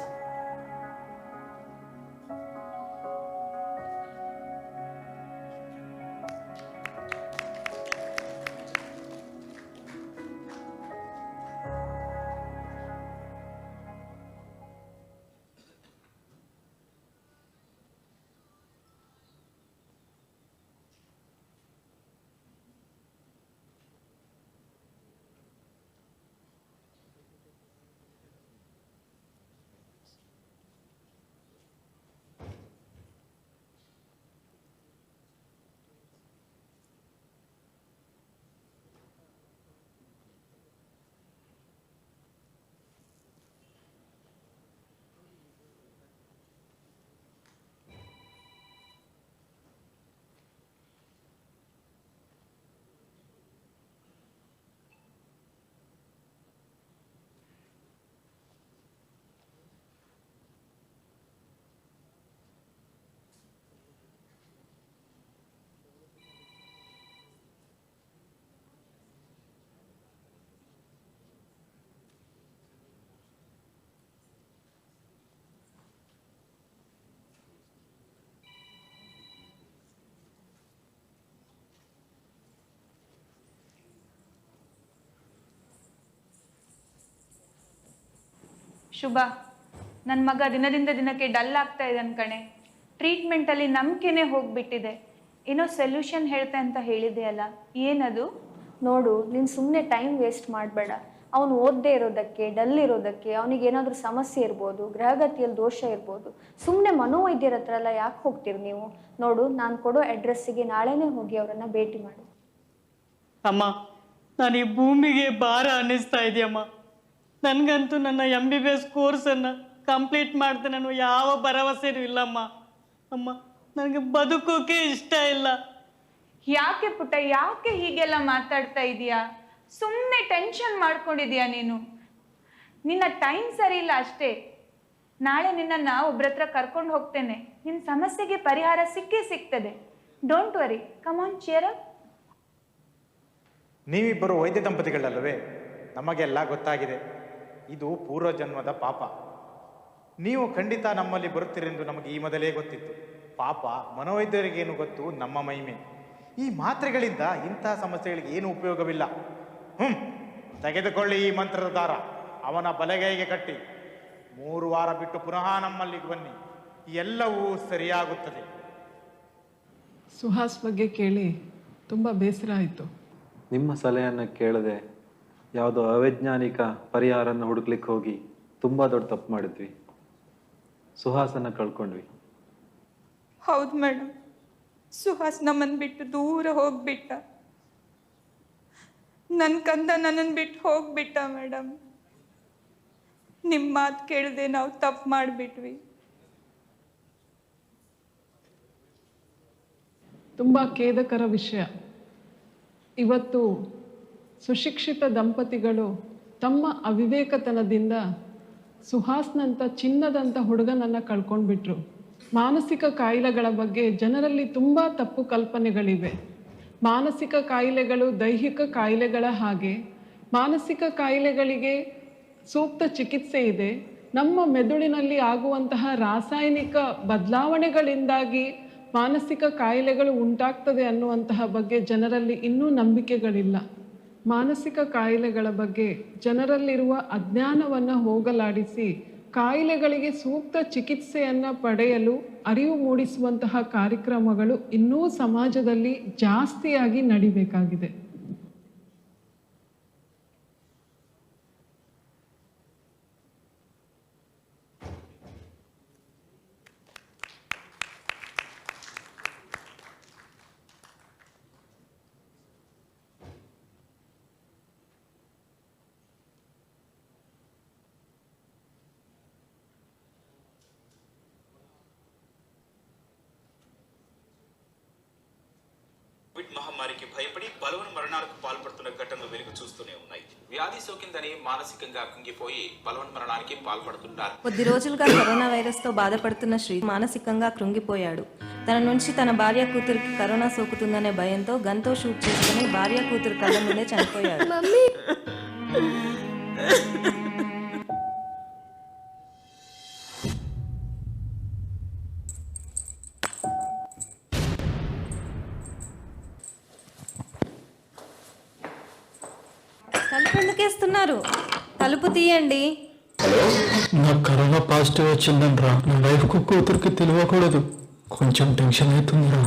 ಶುಭ, ನನ್ನ ಮಗ ದಿನದಿಂದ ದಿನಕ್ಕೆ dull ಆಗ್ತಾ ಇದೆ ಅನ್ಕಣೆ. ಟ್ರೀಟ್ಮೆಂಟಲ್ಲಿ ನಂಬಿಕೆನೇ ಹೋಗ್ಬಿಟ್ಟಿದೆ. ಏನೋ solution ಹೇಳ್ತೆ ಅಂತ ಹೇಳಿದೆ ಅಲ್ಲ, ಏನದು? ನೋಡು, ನೀನು ಸುಮ್ಮನೆ ಟೈಮ್ ವೇಸ್ಟ್ ಮಾಡಬೇಡ. ಅವನು ಓದದೇ ಇರೋದಕ್ಕೆ, ಡಲ್ ಇರೋದಕ್ಕೆ, ಅವನಿಗೆ ಏನಾದರೂ ಸಮಸ್ಯೆ ಇರ್ಬೋದು, ಗ್ರಹಗತಿಯಲ್ಲಿ ದೋಷ ಇರ್ಬೋದು. ಸುಮ್ಮನೆ ಮನೋವೈದ್ಯರ ಹತ್ರ ಎಲ್ಲ ಯಾಕೆ ಹೋಗ್ತೀರಿ ನೀವು? ನೋಡು, ನಾನು ಕೊಡೋ ಅಡ್ರೆಸ್ಸಿಗೆ ನಾಳೆನೇ ಹೋಗಿ ಅವರನ್ನು ಭೇಟಿ ಮಾಡು. ಅಮ್ಮ, ನಾನು ಈ ಭೂಮಿಗೆ ಭಾರ ಅನ್ನಿಸ್ತಾ ಇದೆಯಮ್ಮ. ನನಗಂತೂ ನನ್ನ MBBS ಕೋರ್ಸನ್ನು ಕಂಪ್ಲೀಟ್ ಮಾಡ್ತೇನೆ ಅನ್ನೋ ಯಾವ ಭರವಸೆನೂ ಇಲ್ಲಮ್ಮ. ಅಮ್ಮ, ನನಗೆ ಬದುಕೋಕೆ ಇಷ್ಟ ಇಲ್ಲ. ಯಾಕೆ ಪುಟ್ಟ, ಯಾಕೆ ಹೀಗೆಲ್ಲ ಮಾತಾಡ್ತಾ ಇದೀಯಾ? ಸುಮ್ಮನೆ ಟೆನ್ಷನ್ ಮಾಡ್ಕೊಂಡಿದೀಯಾ ನೀನು. ನಿನ್ನ ಟೈಮ್ ಸರಿ ಇಲ್ಲ ಅಷ್ಟೇ. ನಾಳೆ ನಿನ್ನನ್ನು ಒಬ್ರ ಹತ್ರ ಕರ್ಕೊಂಡು ಹೋಗ್ತೇನೆ. ನಿನ್ನ ಸಮಸ್ಯೆಗೆ ಪರಿಹಾರ ಸಿಕ್ಕೇ ಸಿಗ್ತದೆ. Don't worry, come on, cheer up. ನೀವಿಬ್ಬರು ವೈದ್ಯ ದಂಪತಿಗಳಲ್ಲವೇ? ನಮಗೆಲ್ಲ ಗೊತ್ತಾಗಿದೆ. ಇದು ಪೂರ್ವಜನ್ಮದ ಪಾಪ. ನೀವು ಖಂಡಿತ ನಮ್ಮಲ್ಲಿ ಬರುತ್ತೀರೆಂದು ನಮಗೆ ಈ ಮೊದಲೇ ಗೊತ್ತಿತ್ತು. ಪಾಪ ಮನೋವೈದ್ಯರಿಗೇನು ಗೊತ್ತು ನಮ್ಮ ಮಹಿಮೆ. ಈ ಮಾತ್ರೆಗಳಿಂದ ಇಂತಹ ಸಮಸ್ಯೆಗಳಿಗೆ ಏನು ಉಪಯೋಗವಿಲ್ಲ. ತೆಗೆದುಕೊಳ್ಳಿ ಈ ಮಂತ್ರದ ದಾರ, ಅವನ ಬಲಗೈಗೆ ಕಟ್ಟಿ 3 ವಾರ ಬಿಟ್ಟು ಪುನಃ ನಮ್ಮಲ್ಲಿಗೆ ಬನ್ನಿ, ಎಲ್ಲವೂ ಸರಿಯಾಗುತ್ತದೆ. ಸುಹಾಸ್ ಬಗ್ಗೆ ಕೇಳಿ ತುಂಬ ಬೇಸರ ಆಯಿತು. ನಿಮ್ಮ ಸಲಹೆಯನ್ನು ಕೇಳದೆ ಯಾವುದೋ ಅವೈಜ್ಞಾನಿಕ ಪರಿಹಾರನ ಹುಡುಕ್ಲಿಕ್ಕೆ ಹೋಗಿ ತುಂಬ ದೊಡ್ಡ ತಪ್ಪು ಮಾಡಿದ್ವಿ. ಸುಹಾಸನ್ನು ಕಳ್ಕೊಂಡ್ವಿ. ಹೌದು ಮೇಡಮ್, ಸುಹಾಸ್ ನಮ್ಮನ್ನು ಬಿಟ್ಟು ದೂರ ಹೋಗ್ಬಿಟ್ಟ. ನನ್ನ ಕಂದ ನನ್ನನ್ನು ಬಿಟ್ಟು ಹೋಗ್ಬಿಟ್ಟ ಮೇಡಮ್. ನಿಮ್ಮ ಮಾತು ಕೇಳದೆ ನಾವು ತಪ್ಪು ಮಾಡಿಬಿಟ್ವಿ. ತುಂಬ ಖೇದಕರ ವಿಷಯ. ಇವತ್ತು ಸುಶಿಕ್ಷಿತ ದಂಪತಿಗಳು ತಮ್ಮ ಅವಿವೇಕತನದಿಂದ ಸುಹಾಸ್ನಂಥ ಚಿನ್ನದಂಥ ಹುಡುಗನನ್ನು ಕಳ್ಕೊಂಡ್ಬಿಟ್ರು. ಮಾನಸಿಕ ಕಾಯಿಲೆಗಳ ಬಗ್ಗೆ ಜನರಲ್ಲಿ ತುಂಬ ತಪ್ಪು ಕಲ್ಪನೆಗಳಿವೆ. ಮಾನಸಿಕ ಕಾಯಿಲೆಗಳು ದೈಹಿಕ ಕಾಯಿಲೆಗಳ ಹಾಗೆ ಮಾನಸಿಕ ಕಾಯಿಲೆಗಳಿಗೆ ಸೂಕ್ತ ಚಿಕಿತ್ಸೆ ಇದೆ. ನಮ್ಮ ಮೆದುಳಿನಲ್ಲಿ ಆಗುವಂತಹ ರಾಸಾಯನಿಕ ಬದಲಾವಣೆಗಳಿಂದಾಗಿ ಮಾನಸಿಕ ಕಾಯಿಲೆಗಳು ಉಂಟಾಗ್ತದೆ ಅನ್ನುವಂತಹ ಬಗ್ಗೆ ಜನರಲ್ಲಿ ಇನ್ನೂ ನಂಬಿಕೆಗಳಿಲ್ಲ. ಮಾನಸಿಕ ಕಾಯಿಲೆಗಳ ಬಗ್ಗೆ ಜನರಲ್ಲಿರುವ ಅಜ್ಞಾನವನ್ನು ಹೋಗಲಾಡಿಸಿ ಕಾಯಿಲೆಗಳಿಗೆ ಸೂಕ್ತ ಚಿಕಿತ್ಸೆಯನ್ನು ಪಡೆಯಲು ಅರಿವು ಮೂಡಿಸುವಂತಹ ಕಾರ್ಯಕ್ರಮಗಳು ಇನ್ನೂ ಸಮಾಜದಲ್ಲಿ ಜಾಸ್ತಿಯಾಗಿ ನಡಿಬೇಕಾಗಿದೆ. మహమ్మారికి భయపడి బలవన్ మరణాలకు పాల్పడుతున్న ఘటనలు వెలుగు చూస్తూనే ఉన్నాయి. వ్యాధి సోకిందని మానసికంగా కుంగిపోయి బలవన్ మరణానికి పాల్పడుతున్నారు. కొద్ది రోజులుగా కరోనా వైరస్తో బాధపడుతున్న శ్రీ మానసికంగా కృంగిపోయాడు. తన నుంచి తన భార్య కూతురికి కరోనా సోకుతుందనే భయంతో గన్తో షూట్ చేసుకుని భార్య కూతురు కళ్ళ ముందే చనిపోయాడు. తలుపు ఎందుకేస్తున్నారు? తలుపు తీయండి. నాకు కరోనా పాజిటివ్ వచ్చిందంట్రా. నా వైఫ్కు కూతురికి తెలియకూడదు. కొంచెం టెన్షన్ అవుతుందిరా.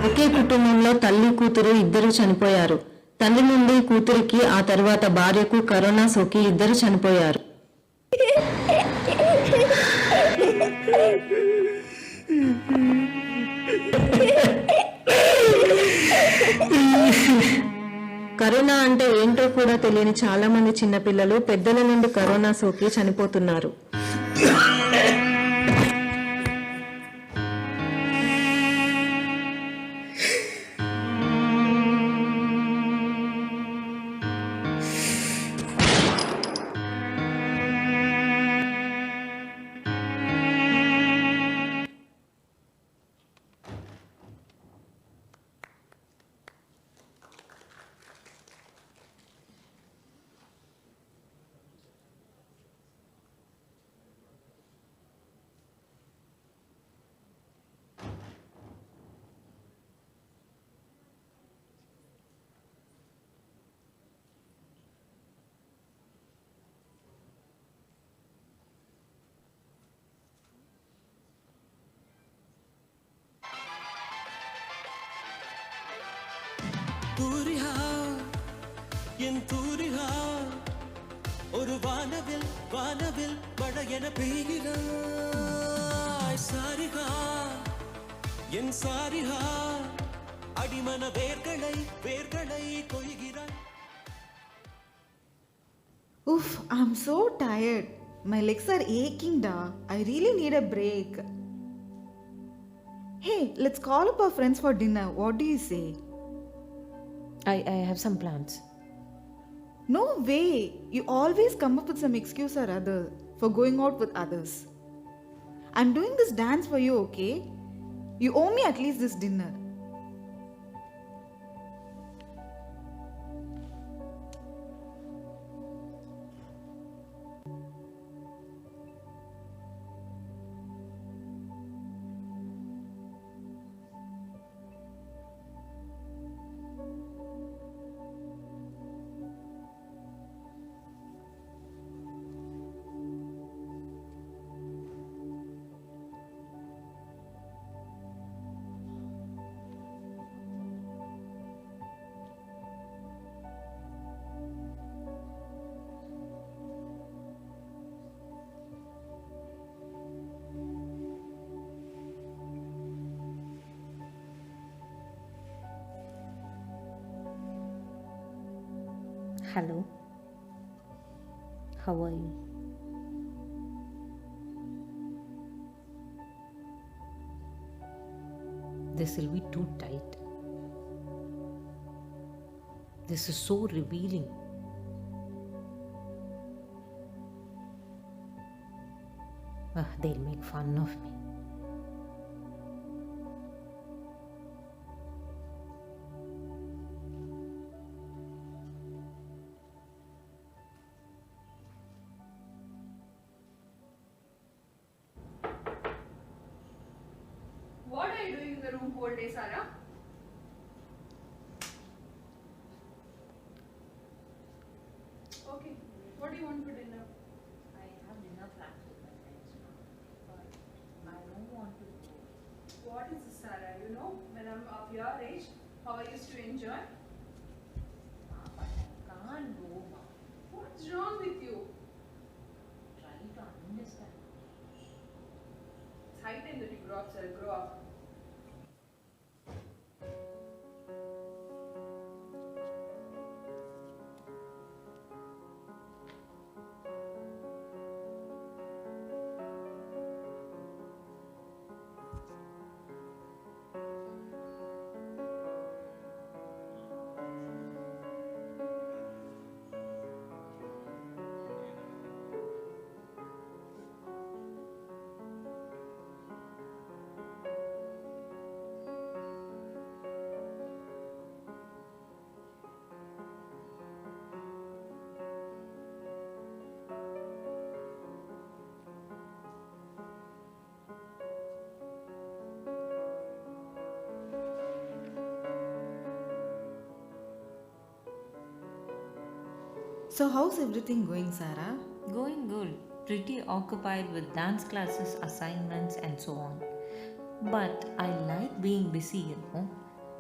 ఒకే కుటుంబంలో తల్లి కూతురు ఇద్దరు చనిపోయారు. తండ్రి నుండి కూతురికి ఆ తర్వాత భార్యకు కరోనా సోకి ఇద్దరు చనిపోయారు. కరోనా అంటే ఏంటో కూడా తెలియని చాలా మంది చిన్నపిల్లలు పెద్దల నుండి కరోనా సోకి చనిపోతున్నారు. தூரிஹா என் தூரிஹா ஒரு வானவில் வானவில் மழை என பெய்கிறாய். சாரிஹா என் சாரிஹா அடிமன வேர்களை வேர்களை கொய்கிறாய். Oof, I'm so tired. My legs are aching, da. I really need a break. Hey, let's call up our friends for dinner. What do you say? I have some plans. No way. You always come up with some excuse or other for going out with others. I'm doing this dance for you, okay? You owe me at least this dinner. Hello. How are you? This will be too tight. This is so revealing. They'll make fun of me. What are you doing in the room whole day, Sarah? Okay, what do you want for dinner? I have dinner plans with my friends now, but I don't want to go. What is this, Sarah? You your age, how I used to enjoy. But I can't go, Ma. What's wrong with you? Try to understand. It's high time that you grow up, sir. Grow up. So how's everything going, Sarah? Going good. Pretty occupied with dance classes, assignments, and so on. But I like being busy, you know.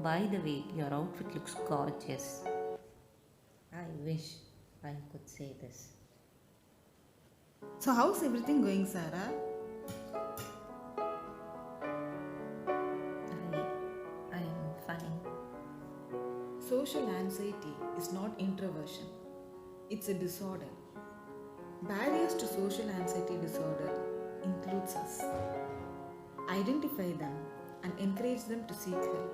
By the way, your outfit looks gorgeous. I wish I could say this. So how's everything going, Sarah? I am fine. Social anxiety is not introversion. It's a disorder. Barriers to social anxiety disorder includes us. Identify them and encourage them to seek help.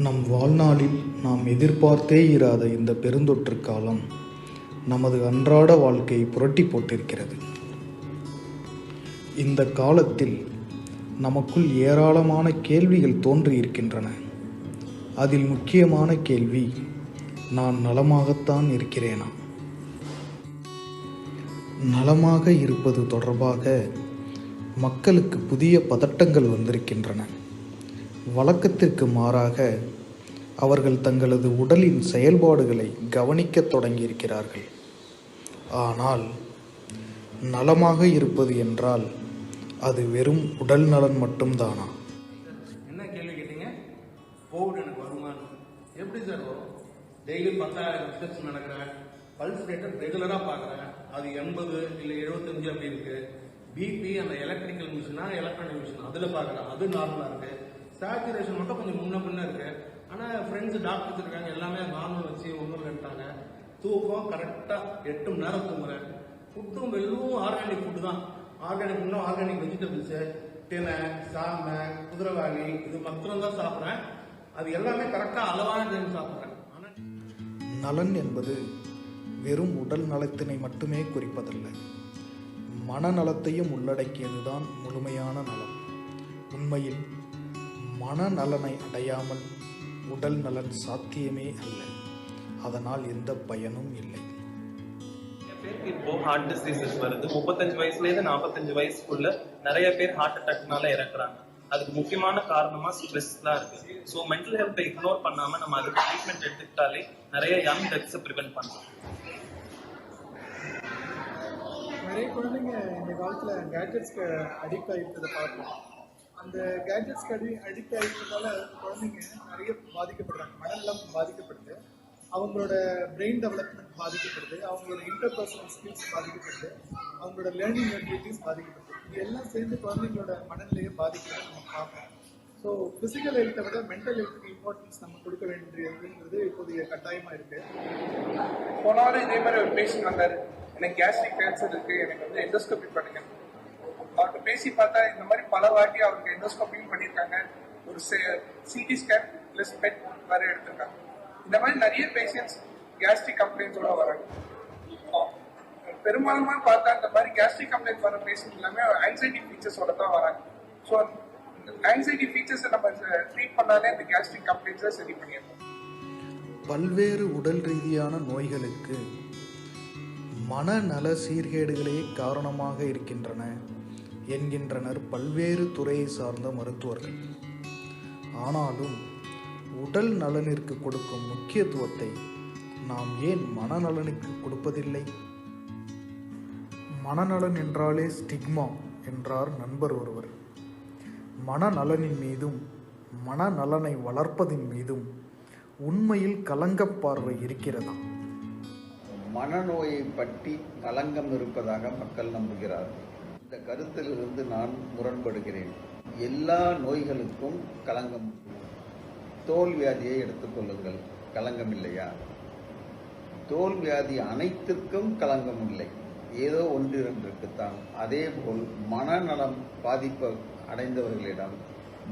நம் வாழ்நாளில் நாம் எதிர்பார்த்தே இராத இந்த பெருந்தொற்று காலம் நமது அன்றாட வாழ்க்கையை புரட்டி போட்டிருக்கிறது. இந்த காலத்தில் நமக்குள் ஏராளமான கேள்விகள் தோன்றியிருக்கின்றன. அதில் முக்கியமான கேள்வி, நான் நலமாகத்தான் இருக்கிறேனா? நலமாக இருப்பது தொடர்பாக மக்களுக்கு புதிய பதட்டங்கள் வந்திருக்கின்றன. வழக்கத்திற்கு மாறாக அவர்கள் தங்களது உடலின் செயல்பாடுகளை கவனிக்கத் தொடங்கியிருக்கிறார்கள். ஆனால் நலமாக இருப்பது என்றால் அது வெறும் உடல் நலன் மட்டும்தானா? என்ன கேள்வி கேட்டீங்க? கோவிட் எனக்கு வருமானு? எப்படி சார் வரும்? டெய்லி 10,000 ஸ்டெப்ஸ் நடக்கிறேன், பல்ஸ் ரேட்டை ரெகுலராக பார்க்குறேன், அது 80 இல்லை 75 அப்படி இருக்கு. பிபி அந்த எலக்ட்ரிக்கல் மிஷினா எலக்ட்ரானிக் மிஷின் அதில் பார்க்குறேன், அது நார்மலாக இருக்கு. சேச்சுரேஷன் மட்டும் கொஞ்சம் முன்ன பின்ன இருக்கு. ஆனால் ஃப்ரெண்ட்ஸ் டாக்டர்ஸ் இருக்காங்க, எல்லாமே நார்மல் வச்சு ஒன்றும் இல்லைன்ட்டாங்க. தூக்கம் கரெக்டாக 8 மணி நேரம் தூங்குறேன். ஃபுட்டும் வெறும் ஆர்கானிக் ஃபுட்டு தான். ஆர்கானிக் ஃபுட்னா ஆர்கானிக் வெஜிடபிள்ஸு, தினை, சாமை, குதிரைவாளி, இது மாத்திரம் தான் சாப்பிட்றேன். அது எல்லாமே கரெக்டாக அளவான டைம் சாப்பிட்றேன். ஆனால் நலன் என்பது வெறும் உடல் நலத்தினை மட்டுமே குறிப்பதல்ல, மனநலத்தையும் உள்ளடக்கியதுதான் முழுமையான நலம். உண்மையில் மனநலனை அடையாமல் உடல் நலன் சாத்தியமே அல்ல. அதனால் எந்த பயனும் இல்லை. பேருக்கு இப்போ ஹார்ட் டிசீசஸ் வருது. 35 வயசுலேருந்து 45 வயசுக்குள்ள நிறைய பேர் ஹார்ட் அட்டாக்னால இறக்குறாங்க. அதுக்கு முக்கியமான காரணமா ஸ்ட்ரெஸ் தான் இருக்கு. ஸோ மென்டல் ஹெல்த்தை இக்னோர் பண்ணாம நம்ம அதுக்கு ட்ரீட்மெண்ட் எடுத்துக்கிட்டாலே நிறைய யங் டெத்ஸை ப்ரிவென்ட் பண்ணலாம். நிறைய குழந்தைங்க இந்த காலத்தில் கேட்ஜெட்ஸ்க்கு அடிக்ட் ஆகிருக்கிறத பார்க்கலாம். அந்த கேட்ஜெட்ஸ்க்கு அடிக்ட் ஆகிருக்கிறதால குழந்தைங்க நிறைய பாதிக்கப்படுறாங்க. மனநலம் பாதிக்கப்படுது, அவங்களோட பிரெயின் டெவலப்மெண்ட் பாதிக்கப்படுது, அவங்களோட இன்டர்பர்சனல் ஸ்கில்ஸ் பாதிக்கப்படுது, அவங்களோட லேர்னிங் எபிலிட்டிஸ் பாதிக்கப்படுது. இது எல்லாம் சேர்ந்து குழந்தைங்களோட மனநிலையை பாதிக்கிறத நம்ம பார்க்கணும். ஸோ ஃபிசிக்கல் ஹெல்த்தை விட மென்டல் ஹெல்த்துக்கு இம்பார்ட்டன்ஸ் நம்ம கொடுக்க வேண்டியதுங்கிறது இப்போதைய கட்டாயமாக இருக்குது. போன வாரம் இதே மாதிரி ஒரு பேஷண்ட் வந்தார், எனக்கு கேஸ்ட்ரிக் கேன்சர் இருக்குது, எனக்கு வந்து எண்டோஸ்கோபி பண்ணுங்க. அவர்கிட்ட பேசி பார்த்தா இந்த மாதிரி பல வாட்டி அவருக்கு எண்டோஸ்கோபியும் பண்ணியிருக்காங்க, ஒரு சிடி ஸ்கேன் ப்ளஸ் பெட் வேறு எடுத்திருக்காங்க. இந்த மாதிரி நிறைய பேஷண்ட்ஸ் கேஸ்ட்ரிக் கம்ப்ளைண்ட்ஸோட வராங்க. பெரும்பாலுமா பார்த்தா இந்த மாதிரி கேஸ்ட்ரிக் கம்ப்ளைண்ட் வர பேஷண்ட் எல்லாமே ஆங்ஸைட்டி ஃபீச்சர்ஸோட தான் வராங்க. ஸோ ஆங்ஸைட்டி ஃபீச்சர்ஸை நம்ம ட்ரீட் பண்ணாலே இந்த கேஸ்ட்ரிக் கம்ப்ளைண்ட்ஸை சரி பண்ணிடலாம். பல்வேறு உடல் ரீதியான நோய்களுக்கு மனநல சீர்கேடுகளே காரணமாக இருக்கின்றன என்கின்றனர் பல்வேறு துறையை சார்ந்த மருத்துவர்கள். ஆனாலும் உடல் நலனிற்கு கொடுக்கும் முக்கியத்துவத்தை நாம் ஏன் மனநலனுக்கு கொடுப்பதில்லை? மனநலன் என்றாலே ஸ்டிக்மா என்றார் நண்பர் ஒருவர். மனநலனின் மீதும் மனநலனை வளர்ப்பதின் மீதும் உண்மையில் கலங்கப் பார்வை இருக்கிறதா? மனநோயை பற்றி கலங்கம் இருப்பதாக மக்கள் நம்புகிறார்கள். இந்த கருத்திலிருந்து நான் முரண்படுகிறேன். எல்லா நோய்களுக்கும் கலங்கம். தோல் வியாதியை எடுத்துக்கொள்ளுங்கள், கலங்கம் இல்லையா? தோல் வியாதி அனைத்திற்கும் கலங்கம் இல்லை, ஏதோ ஒன்றிரண்டிற்குத்தான். அதேபோல் மனநலம் பாதிப்பு அடைந்தவர்களிடம்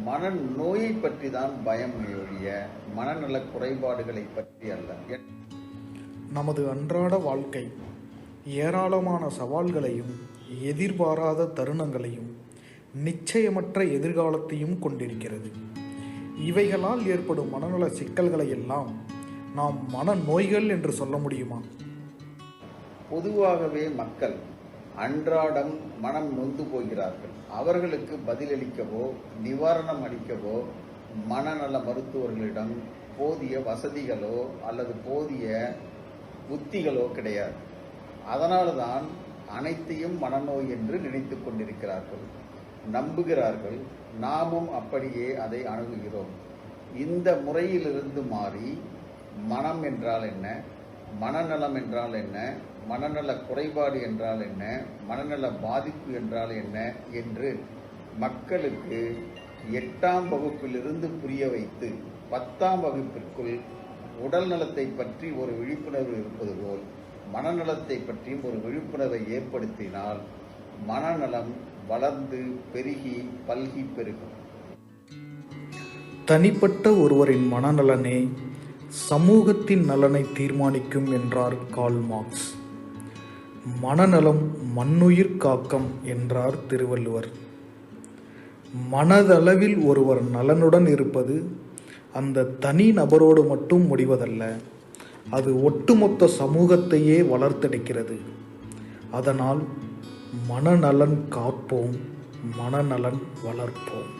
மனநோயை பற்றி தான் பயம் ஒழிய மனநல குறைபாடுகளை பற்றி அல்ல. நமது அன்றாட வாழ்க்கை ஏராளமான சவால்களையும் எதிர்பாராத தருணங்களையும் நிச்சயமற்ற எதிர்காலத்தையும் கொண்டிருக்கிறது. இவைகளால் ஏற்படும் மனநல சிக்கல்களை எல்லாம் நாம் மனநோய்கள் என்று சொல்ல முடியுமா? பொதுவாகவே மக்கள் அன்றாடம் மனம் நொந்து போகிறார்கள். அவர்களுக்கு பதிலளிக்கவோ நிவாரணம் அளிக்கவோ மனநல மருத்துவர்களிடம் போதிய வசதிகளோ அல்லது போதிய புத்திகளோ கிடையாது. அதனால்தான் அனைத்தையும் மனநோய் என்று நினைத்து கொண்டிருக்கிறார்கள், நம்புகிறார்கள். நாமும் அப்படியே அதை அணுகுகிறோம். இந்த முறையிலிருந்து மாறி மனம் என்றால் என்ன, மனநலம் என்றால் என்ன, மனநல குறைபாடு என்றால் என்ன, மனநல பாதிப்பு என்றால் என்ன என்று மக்களுக்கு 8ஆம் வகுப்பிலிருந்து புரிய வைத்து 10ஆம் வகுப்பிற்குள் உடல் நலத்தை பற்றி ஒரு விழிப்புணர்வு இருப்பது போல் மனநலத்தை பற்றியும் ஒரு விழிப்புணர்வை ஏற்படுத்தினால் மனநலம் வளர்ந்து பெருகி பல்கி பெருகும். தனிப்பட்ட ஒருவரின் மனநலனே சமூகத்தின் நலனை தீர்மானிக்கும் என்றார் கார்ல் மார்க்ஸ். மனநலம் மண்ணுயிர் காக்கம் என்றார் திருவள்ளுவர். மனதளவில் ஒருவர் நலனுடன் இருப்பது அந்த தனி நபரோடு மட்டும் முடிவதல்ல, அது ஒட்டுமொத்த சமூகத்தையே வளர்த்தெடுக்கிறது. அதனால் மனநலன் காப்போம், மனநலன் வளர்ப்போம்.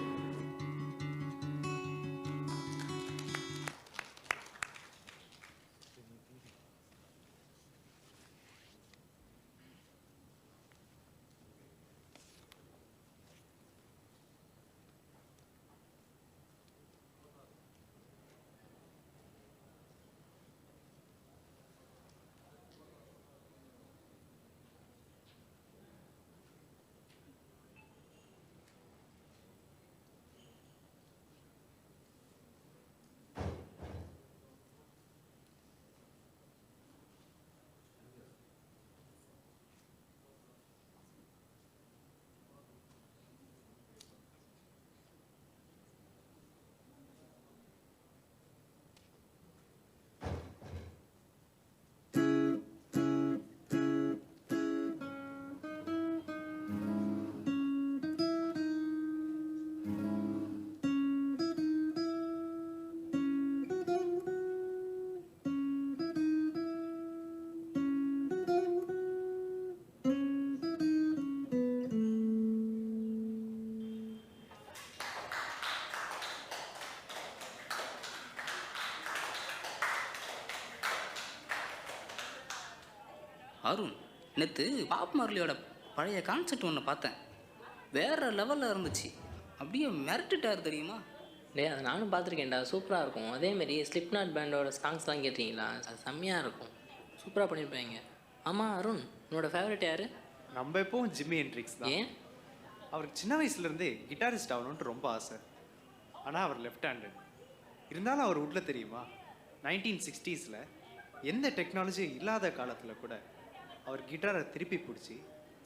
அருண், நேற்று பாப் மார்லியோட பழைய கான்செப்ட் ஒன்று பார்த்தேன். வேறு லெவலில் இருந்துச்சு. அப்படியே மிரட்டுட்டார் தெரியுமா? டேய், அதை நானும் பார்த்துருக்கேன்டா, சூப்பராக இருக்கும். அதேமாரி ஸ்லிப்நாட் பேண்டோட சாங்ஸ்லாம் கேட்டிங்களா? அது செம்மையாக இருக்கும், சூப்பராக பண்ணியிருப்பாங்க. ஆமாம் அருண், உன்னோட ஃபேவரட் யார்? நம்ம எப்பவும் ஜிம்மி ஹெண்ட்ரிக்ஸ் தான். ஏன்? அவருக்கு சின்ன வயசுலேருந்தே கிட்டாரிஸ்ட் ஆகணுன்ட்டு ரொம்ப ஆசை. ஆனால் அவர் லெஃப்ட் ஹேண்டட். இருந்தாலும் அவர் உள்ள தெரியுமா, 1960s எந்த டெக்னாலஜியும் இல்லாத காலத்தில் கூட அவர் கிட்டாரை திருப்பி பிடிச்சி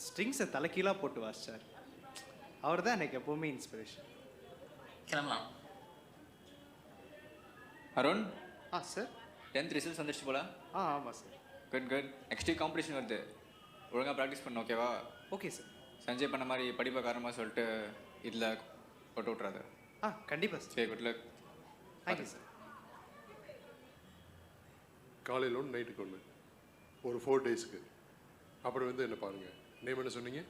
ஸ்ட்ரிங்ஸை தலைக்கீழாக போட்டு வாசிச்சார். அவர் தான் எனக்கு எப்போவுமே இன்ஸ்பிரேஷன். கிளம்பலாம். அருண். சார். 10th ரிசல்ட்ஸ் வந்துடுச்சு போல. ஆமாம் sir. Good good. Next week competition வருது. ஒழுங்காக ப்ராக்டிஸ் பண்ண ஓகேவா? Okay sir. சஞ்சய் பண்ண மாதிரி படிப்பை காரணமாக சொல்லிட்டு இதில் போட்டு விட்றாத. கண்டிப்பாக சார். சரி, குட் லக். Thank you sir. காலையில் ஒன்று நைட்டுக்கு ஒன்று, ஒரு 4 டேஸ்க்கு. அப்புறம் வந்து என்ன பாருங்கள். நேம் என்ன சொன்னீங்க?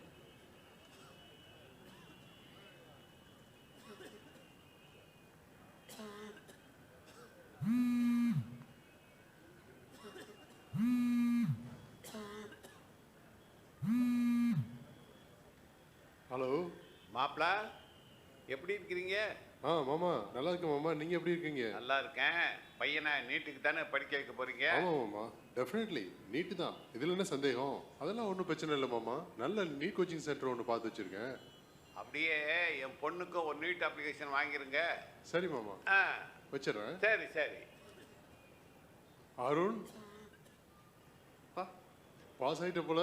ஹலோ மாப்பிள, எப்படி இருக்கிறீங்க? மாமா நல்லா இருக்கேன் மாமா. நீங்கள் எப்படி இருக்கீங்க? நல்லா இருக்கேன். பையனை நீட்டுக்கு தானே படிக்க வைக்க போறீங்க? ஆமாம் மாமா, டெஃபினெட்லி நீட்டு தான். இதில் என்ன சந்தேகம்? அதெல்லாம் ஒன்றும் பிரச்சனை இல்லை மாமா. நல்ல நீட் கோச்சிங் சென்டர் ஒன்று பார்த்து வச்சுருக்கேன். அப்படியே என் பொண்ணுக்கும் ஒரு நீட் அப்ளிகேஷன் வாங்கிருங்க. சரி மாமா, வச்சிடறேன். சரி சரி. அருண் பாஸ் ஆகிட்ட போல?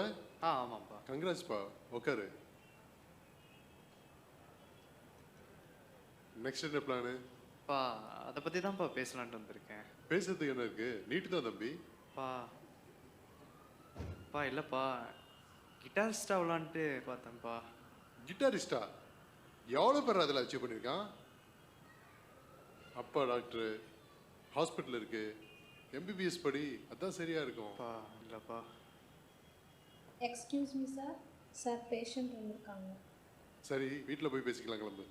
ஆமாம்ப்பா. கங்க்ராட்ஸ்ப்பா. உட்காரு. நெக்ஸ்ட் என்ன பிளானு? அதை பற்றி தான்ப்பா பேசலான்ட்டு வந்திருக்கேன். பேசுறதுக்கு என்ன இருக்கு? நீட்டு தான் தம்பி. இல்லைப்பா, கிட்டாரிஸ்டா விளான்ட்டு பார்த்தேன்ப்பா. கிட்டாரிஸ்டா? எவ்வளோ பேர் அதில் அச்சீவ் பண்ணியிருக்கான்? அப்பா டாக்டரு, ஹாஸ்பிட்டல் இருக்கு, எம்பிபிஎஸ் படி, அதான் சரியா இருக்கும். இல்லைப்பா. Excuse me sir, sir patient வந்திருக்காங்க. சரி, வீட்டில் போய் பேசிக்கலாம், கிளம்பு.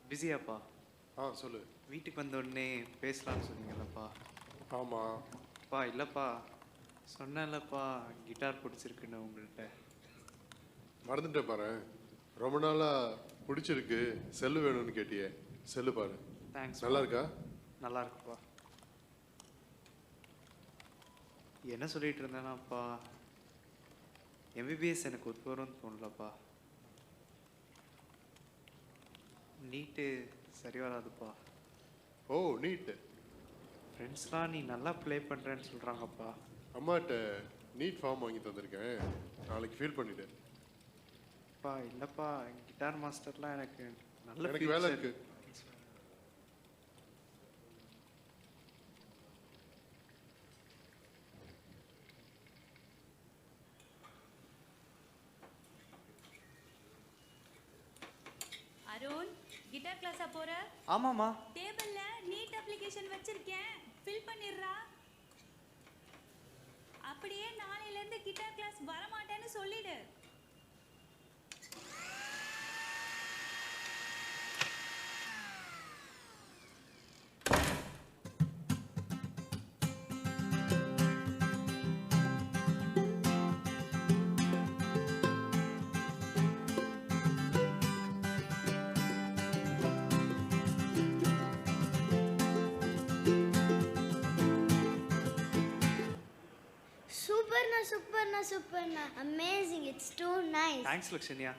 பிஸியாப்பா? சொல்லு. வீட்டுக்கு வந்த உடனே பேசலாம்னு சொன்னீங்கல்லப்பா? ஆமாம். இல்லைப்பா, சொன்னேன்லப்பா கிட்டார் பிடிச்சிருக்குன்னு உங்கள்கிட்ட. மறந்துட்டேன் பாரு. ரொம்ப நாளாக பிடிச்சிருக்கு, செல்லு வேணும்னு கேட்டியே, செல்லு பாரு. தேங்க்ஸ். நல்லா இருக்கா? நல்லா இருக்குப்பா. என்ன சொல்லிட்டு இருந்தேனாப்பா, எம்பிபிஎஸ் எனக்கு ஒத்து வரும்னு தோணலப்பா. நீட்டு சரி வராதுப்பா. ஓ, நீட்டு. ஃப்ரெண்ட்ஸ்லாம் நீ நல்லா ப்ளே பண்ணுறேன்னு சொல்கிறாங்கப்பா. அம்மாட்ட நீட் ஃபார்ம் வாங்கி தந்திருக்கேன், நாளைக்கு ஃபீல் பண்ணிட்டேன். இல்லைப்பா, கிட்டார் மாஸ்டர்லாம் எனக்கு நல்ல எனக்கு வேலை இருக்கு. அருண், கிட்டார் கிளாஸா போற? ஆமாம்மா. டேபிள்ல நீட் அப்ளிகேஷன் வச்சிருக்கேன், ஃபில் பண்ணிடுறா. அப்படியே நாளையில இருந்து கிட்டார் கிளாஸ் வர மாட்டேன்னு சொல்லிடு. Superna, amazing, it's too nice. Thanks Lakshanya,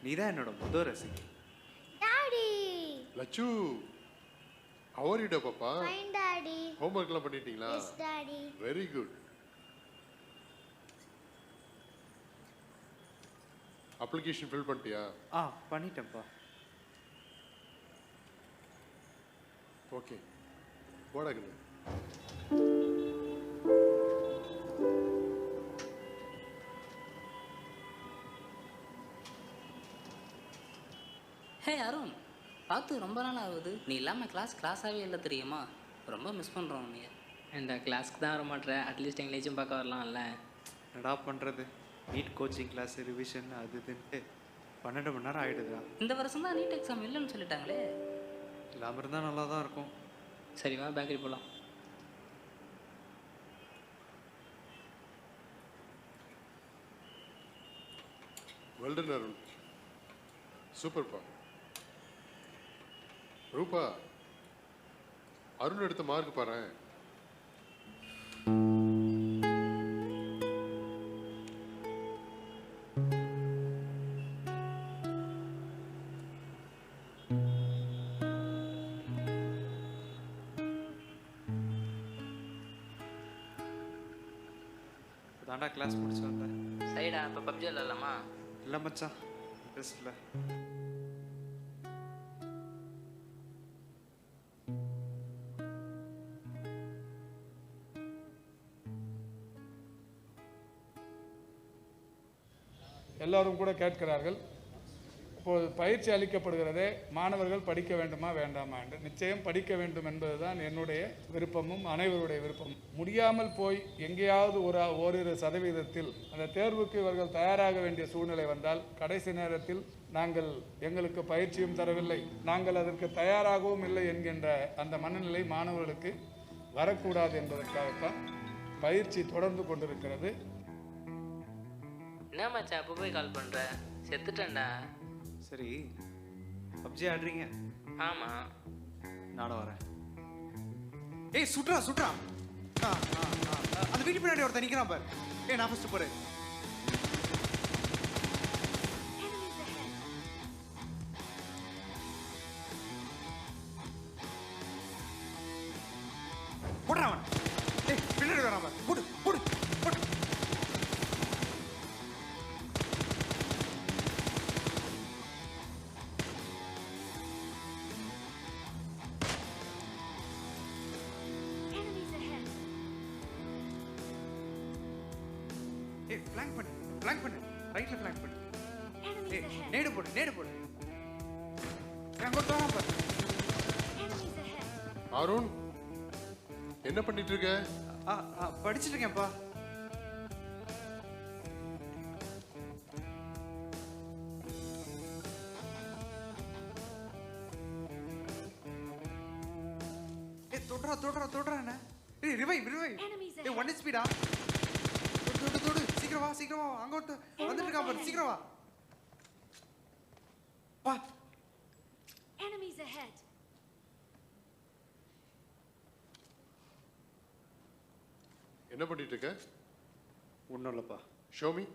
நீ தான் என்னோட முதல் ரசிகை. Daddy! Lachu, how are you, பாப்பா? Fine, Daddy. ஹோம்வொர்க்லாம் பண்ணிட்டீங்களா? Yes, Daddy. Very good. Application fill பண்ணிட்டியா? பண்ணிட்டேன்ப்பா. ஓகே, போடாக்குது. ஹே அருண், பார்த்து ரொம்ப நாள் ஆகுது. நீ இல்லாமல் கிளாஸாகவே இல்லை தெரியுமா? ரொம்ப மிஸ் பண்ணுறோம் நீ. இந்த கிளாஸ்க்கு தான் வர மாட்டேன், அட்லீஸ்ட் எங்கேயாச்சும் பார்க்க வரலாம்ல. என்னடா பண்ணுறது, நீட் கோச்சிங் கிளாஸ், ரிவிஷன், அது இதுன்ட்டு 12 மணி நேரம் ஆகிடுதுடா. இந்த வருஷம் தான் நீட் எக்ஸாம் இல்லைன்னு சொல்லிட்டாங்களே. இல்லாமல் இருந்தால் நல்லா தான் இருக்கும். சரிவா, பேக்கரி போகலாம். வெல்டன் அருண், சூப்பர்ப்பா. ரூபா, அருண் எடுத்த மார்க் பாரு. தாண்டா கிளாஸ் முடிச்சு வந்தேன். சைடா இப்போ பப்ஜி விளாட்லாமா? இல்லை மச்சான், இன்ட்ரெஸ்ட் இல்லை. எல்லாரும் கூட கேட்கிறார்கள், இப்போது பயிற்சி அளிக்கப்படுகிறதே மாணவர்கள் படிக்க வேண்டுமா வேண்டாமா என்று. நிச்சயம் படிக்க வேண்டும் என்பதுதான் என்னுடைய விருப்பமும் அனைவருடைய விருப்பமும். முடியாமல் போய் எங்கேயாவது ஓரிரு சதவீதத்தில் அந்த தேர்வுக்கு இவர்கள் தயாராக வேண்டிய சூழ்நிலை வந்தால் கடைசி நேரத்தில் நாங்கள் எங்களுக்கு பயிற்சியும் தரவில்லை, நாங்கள் அதற்கு தயாராகவும் இல்லை என்கின்ற அந்த மனநிலை மாணவர்களுக்கு வரக்கூடாது என்பதற்காகத்தான் பயிற்சி தொடர்ந்து கொண்டிருக்கிறது. என்ன மச்சான் அப்போ போய் கால் பண்ணுற? செத்துட்டேன்டா. சரி, பப்ஜி ஆடுறீங்க? ஆமாம். நானும் வரேன். ஏய் சுட்றா சுட்றா. அந்த வீட்டு பின்னாடி ஒருத்தன் நிற்கிறான் பாரு. ஏய் நான் ஃபஸ்ட்டு போகிறேன். போடுறான் அவன். ஏய் பின்னாடி வரான் பாரு. போடு போடு போடு. ஏய் ஃப்ளாங்க் பண்ணு, ஃப்ளாங்க் பண்ணு, ரைட்ல ஃப்ளாங்க் பண்ணு. ஏய் நேடு போடு, நேடு போடு. அங்க தோமா பாரு. அருண், என்ன பண்ணிட்டு இருக்க? படிச்சிட்டு இருக்கேன்ப்பா. ஏய் தொடுறா தொடுறா தொடுறா என்ன? ஏய் ரிவைவ் ரிவைவ். ஏய் 1 HP டா. தொடு தொடு சீக்கிரம் வா சீக்கிரம் வா. அங்க வந்துட்டு இருக்கா பாரு, சீக்கிரம் வா. வா. Enemies ahead. என்ன பண்ணிட்டு இருக்க? ஒன்றும் இல்லைப்பா. Xiaomi.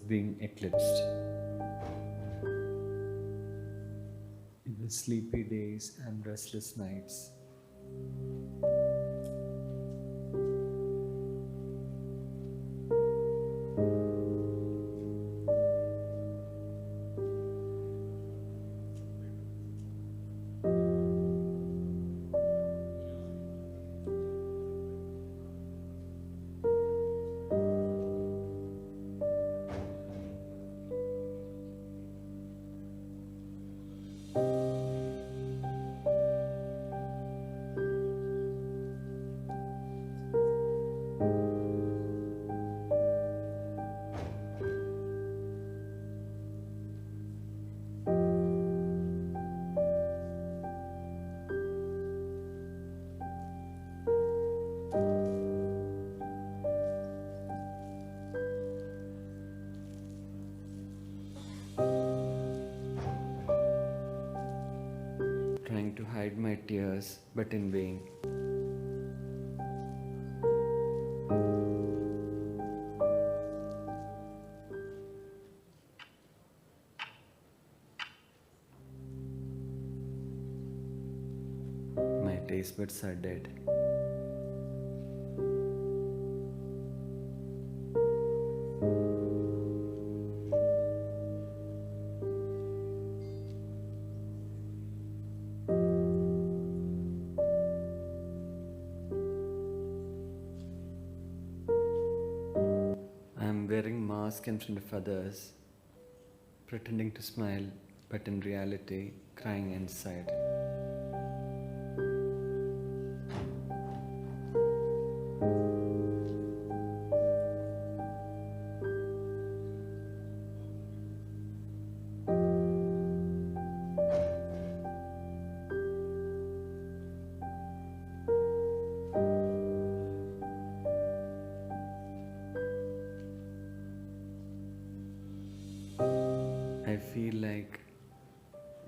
being eclipsed. In the sleepy days and restless nights, trying to hide my tears, but in vain. My taste buds are dead. I am wearing mask in front of others, pretending to smile, but in reality, crying inside. I feel like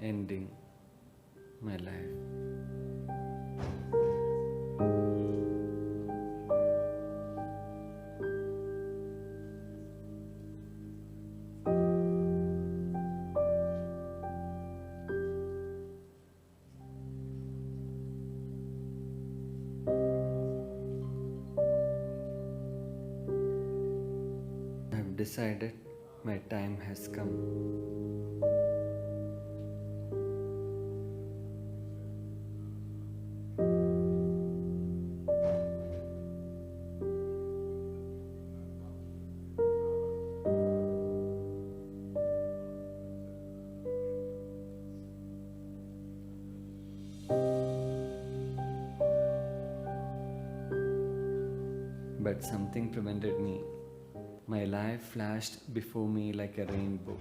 ending my life. I've decided my time has come. But something prevented me. My life flashed before me like a rainbow.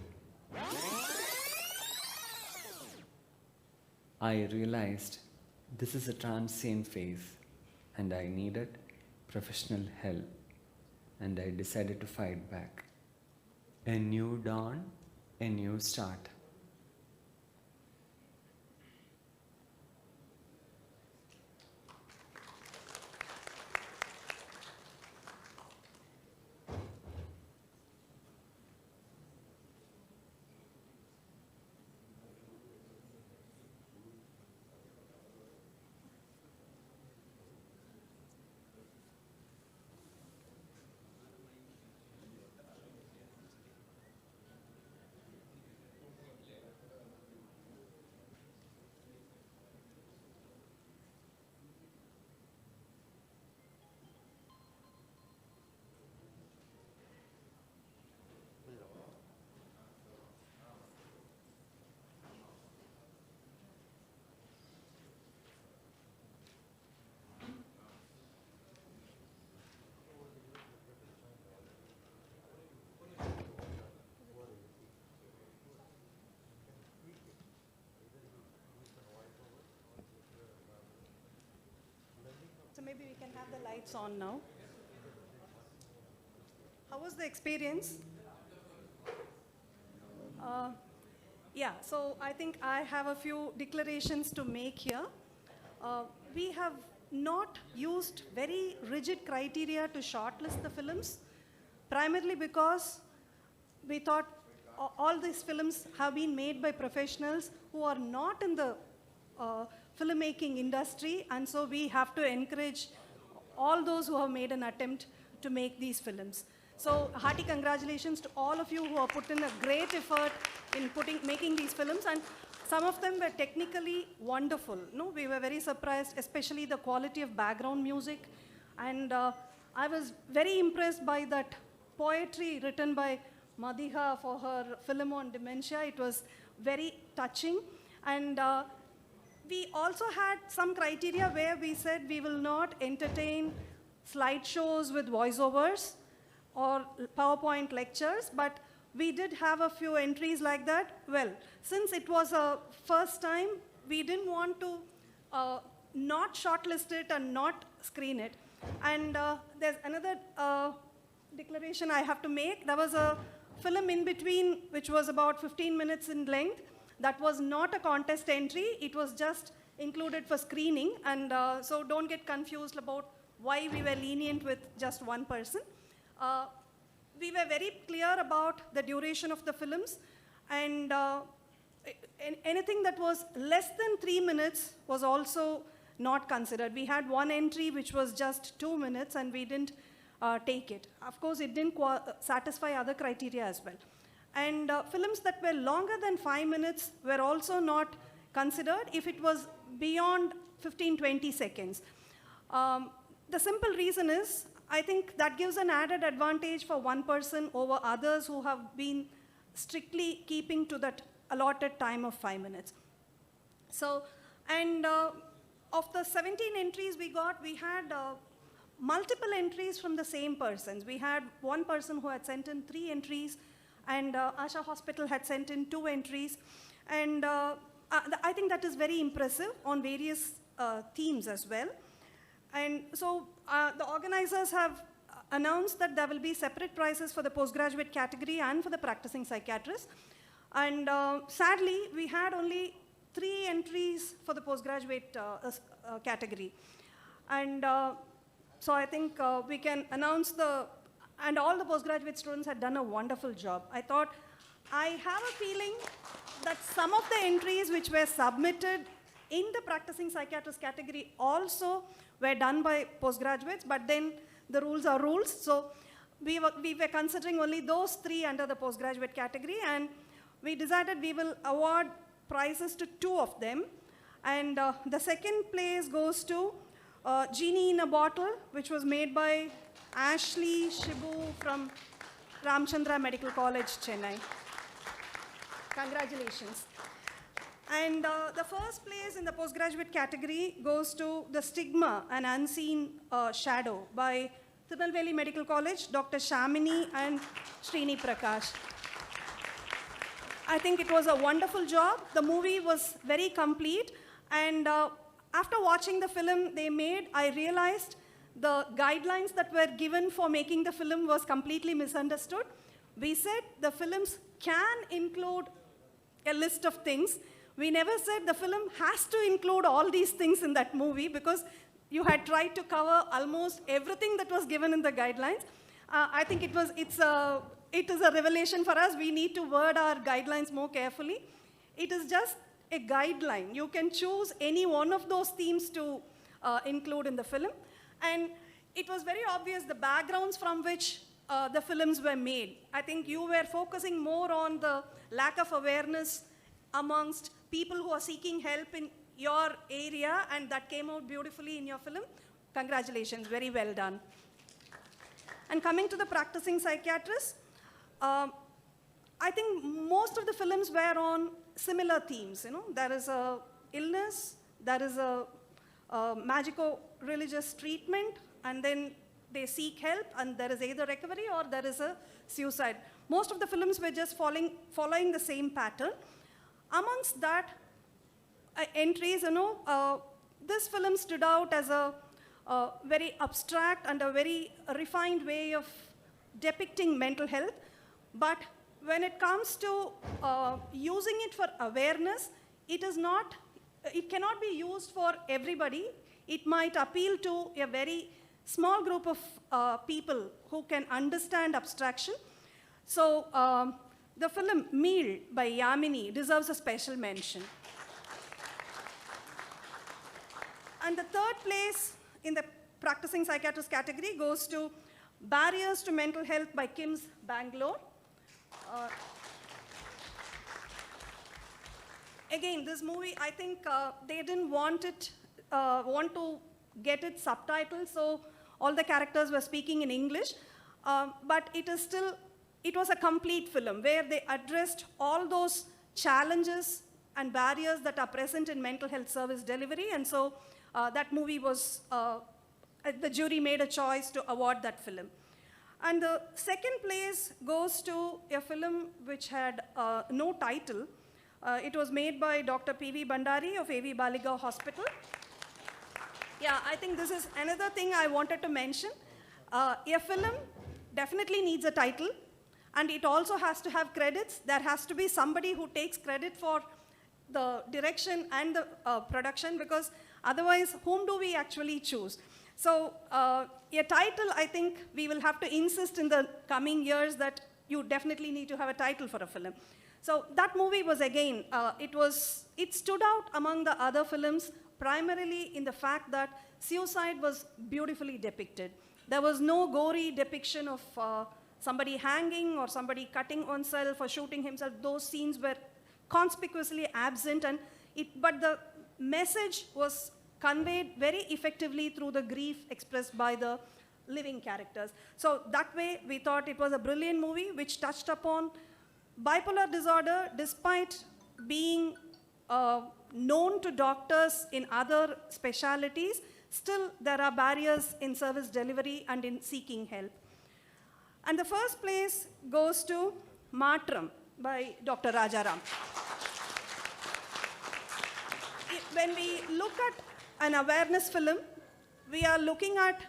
I realized this is a transient phase and I needed professional help, and I decided to fight back. A new dawn, a new start. So maybe we can have the lights on now. How was the experience? Yeah, so I think I have a few declarations to make here. We have not used very rigid criteria to shortlist the films, primarily because we thought all these films have been made by professionals who are not in the filmmaking industry, and so we have to encourage all those who have made an attempt to make these films. So hearty congratulations to all of you who have put in a great effort in making these films, and some of them were technically wonderful. No, we were very surprised, especially the quality of background music, and I was very impressed by that poetry written by Madiha for her film on dementia. It was very touching, and we also had some criteria where we said we will not entertain slideshows with voiceovers or PowerPoint lectures, but we did have a few entries like that. Well, since it was a first time, we didn't want to not shortlist it and not screen it. And there's another declaration I have to make. There was a film in between which was about 15 minutes in length. That was not a contest entry. It was just included for screening. And so don't get confused about why we were lenient with just one person. We were very clear about the duration of the films, and anything that was less than 3 minutes was also not considered. We had one entry which was just 2 minutes, and we didn't take it. Of course, it didn't satisfy other criteria as well. And films that were longer than 5 minutes were also not considered if it was beyond 15-20 seconds. The simple reason is, I think that gives an added advantage for one person over others who have been strictly keeping to that allotted time of 5 minutes. So, and of the 17 entries we got, we had multiple entries from the same persons. We had one person who had sent in 3 entries, and Asha Hospital had sent in 2 entries. And I think that is very impressive on various themes as well. And so the organizers have announced that there will be separate prices for the postgraduate category and for the practicing psychiatrist. And sadly, we had only 3 entries for the postgraduate category. And so I think we can announce and all the postgraduate students had done a wonderful job. I have a feeling that some of the entries which were submitted in the practicing psychiatrist category also were done by postgraduates, but then the rules are rules. So we were considering only those 3 under the postgraduate category, and we decided we will award prizes to 2 of them. And the second place goes to Genie in a Bottle, which was made by Ashley Shibu from Ramchandra Medical College, Chennai. Congratulations. And the first place in the postgraduate category goes to The Stigma, an Unseen Shadow by Tirunelveli Medical College, Dr. Shamini and Srini Prakash. I think it was a wonderful job. The movie was very complete, and after watching the film they made, I realized the guidelines that were given for making the film was completely misunderstood. We said the films can include a list of things. We never said the film has to include all these things in that movie, because you had tried to cover almost everything that was given in the guidelines. I think it is a revelation for us. We need to word our guidelines more carefully. It is just a guideline. You can choose any one of those themes to include in the film. And it was very obvious the backgrounds from which the films were made. I think you were focusing more on the lack of awareness amongst people who are seeking help in your area, and that came out beautifully in your film. Congratulations, very well done. And coming to the practicing psychiatrist, I think most of the films were on similar themes. There is a illness, there is a magico-religious treatment, and then they seek help, and there is either recovery or there is a suicide. Most of the films were just following the same pattern. Amongst that entries, this film stood out as a very abstract and a very refined way of depicting mental health. But when it comes to using it for awareness, it cannot be used for everybody. It might appeal to a very small group of people who can understand abstraction. So the film Meal by Yamini deserves a special mention. And the third place in the practicing psychiatrist category goes to Barriers to Mental Health by Kim's Bangalore. Again, this movie, I think they didn't want to get it subtitled, so all the characters were speaking in English. But it was a complete film where they addressed all those challenges and barriers that are present in mental health service delivery. And so that movie was, the jury made a choice to award that film. And the second place goes to a film which had no title. It was made by Dr. P.V. Bandari of A.V. Baligaon Hospital. Yeah, I think this is another thing I wanted to mention. A film definitely needs a title, and it also has to have credits. There has to be somebody who takes credit for the direction and the production, because otherwise, whom do we actually choose? So a title, I think we will have to insist in the coming years that you definitely need to have a title for a film. So that movie was, again, it stood out among the other films primarily in the fact that suicide was beautifully depicted. There was no gory depiction of somebody hanging or somebody cutting oneself or shooting himself. Those scenes were conspicuously absent, but the message was conveyed very effectively through the grief expressed by the living characters. So that way, we thought it was a brilliant movie which touched upon bipolar disorder despite being known to doctors in other specialities. Still, there are barriers in service delivery and in seeking help. And the first place goes to Matram by Dr. Rajaram. When we look at an awareness film, we are looking at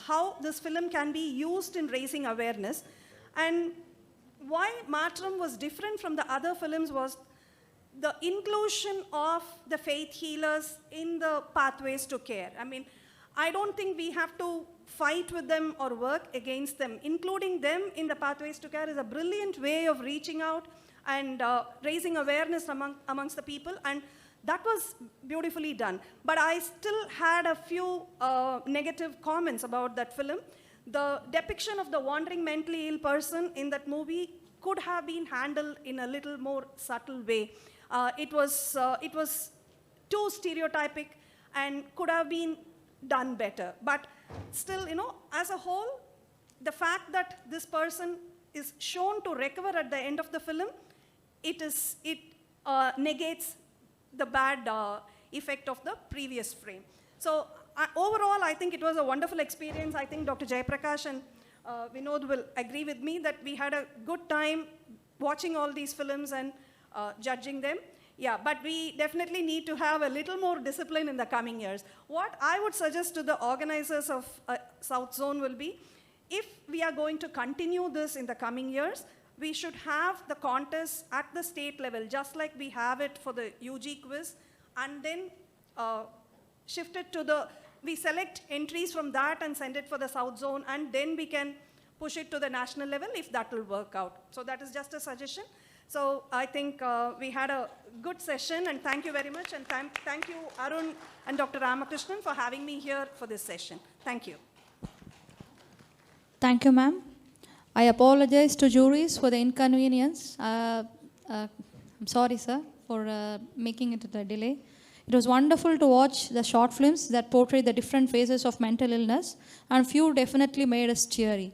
how this film can be used in raising awareness. And why Matram was different from the other films was the inclusion of the faith healers in the pathways to care. I mean, I don't think we have to fight with them or work against them. Including them in the pathways to care is a brilliant way of reaching out and raising awareness amongst the people, and that was beautifully done. But I still had a few negative comments about that film. The depiction of the wandering mentally ill person in that movie could have been handled in a little more subtle way. It was too stereotypic and could have been done better. But still, as a whole, the fact that this person is shown to recover at the end of the film, it negates the bad effect of the previous frame. So overall, I think it was a wonderful experience. I think Dr. Jayaprakash and Vinod will agree with me that we had a good time watching all these films and judging them. Yeah, but we definitely need to have a little more discipline in the coming years. What I would suggest to the organizers of South Zone will be, if we are going to continue this in the coming years, we should have the contests at the state level, just like we have it for the UG quiz, and then shift it to we select entries from that and send it for the South Zone, and then we can push it to the national level if that will work out. So that is just a suggestion. So I think we had a good session, and thank you very much, and thank you Arun and Dr. Ramakrishnan for having me here for this session. Thank you. Thank you, ma'am. I apologize to juries for the inconvenience. I'm sorry, sir, for making it a delay. It was wonderful to watch the short films that portray the different phases of mental illness, and few definitely made us teary.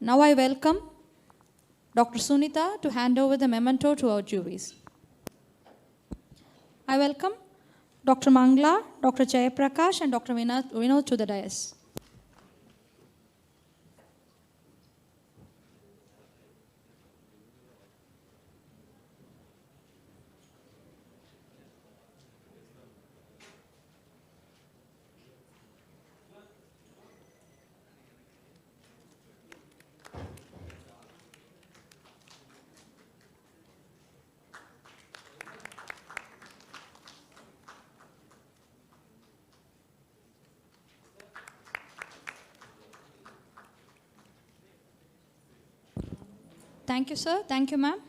Now I welcome Dr. Sunita to hand over the memento to our juries. I welcome Dr. Mangla, Dr. Jayaprakash, and Dr. Vinod to the dais. Thank you, sir. Thank you, ma'am.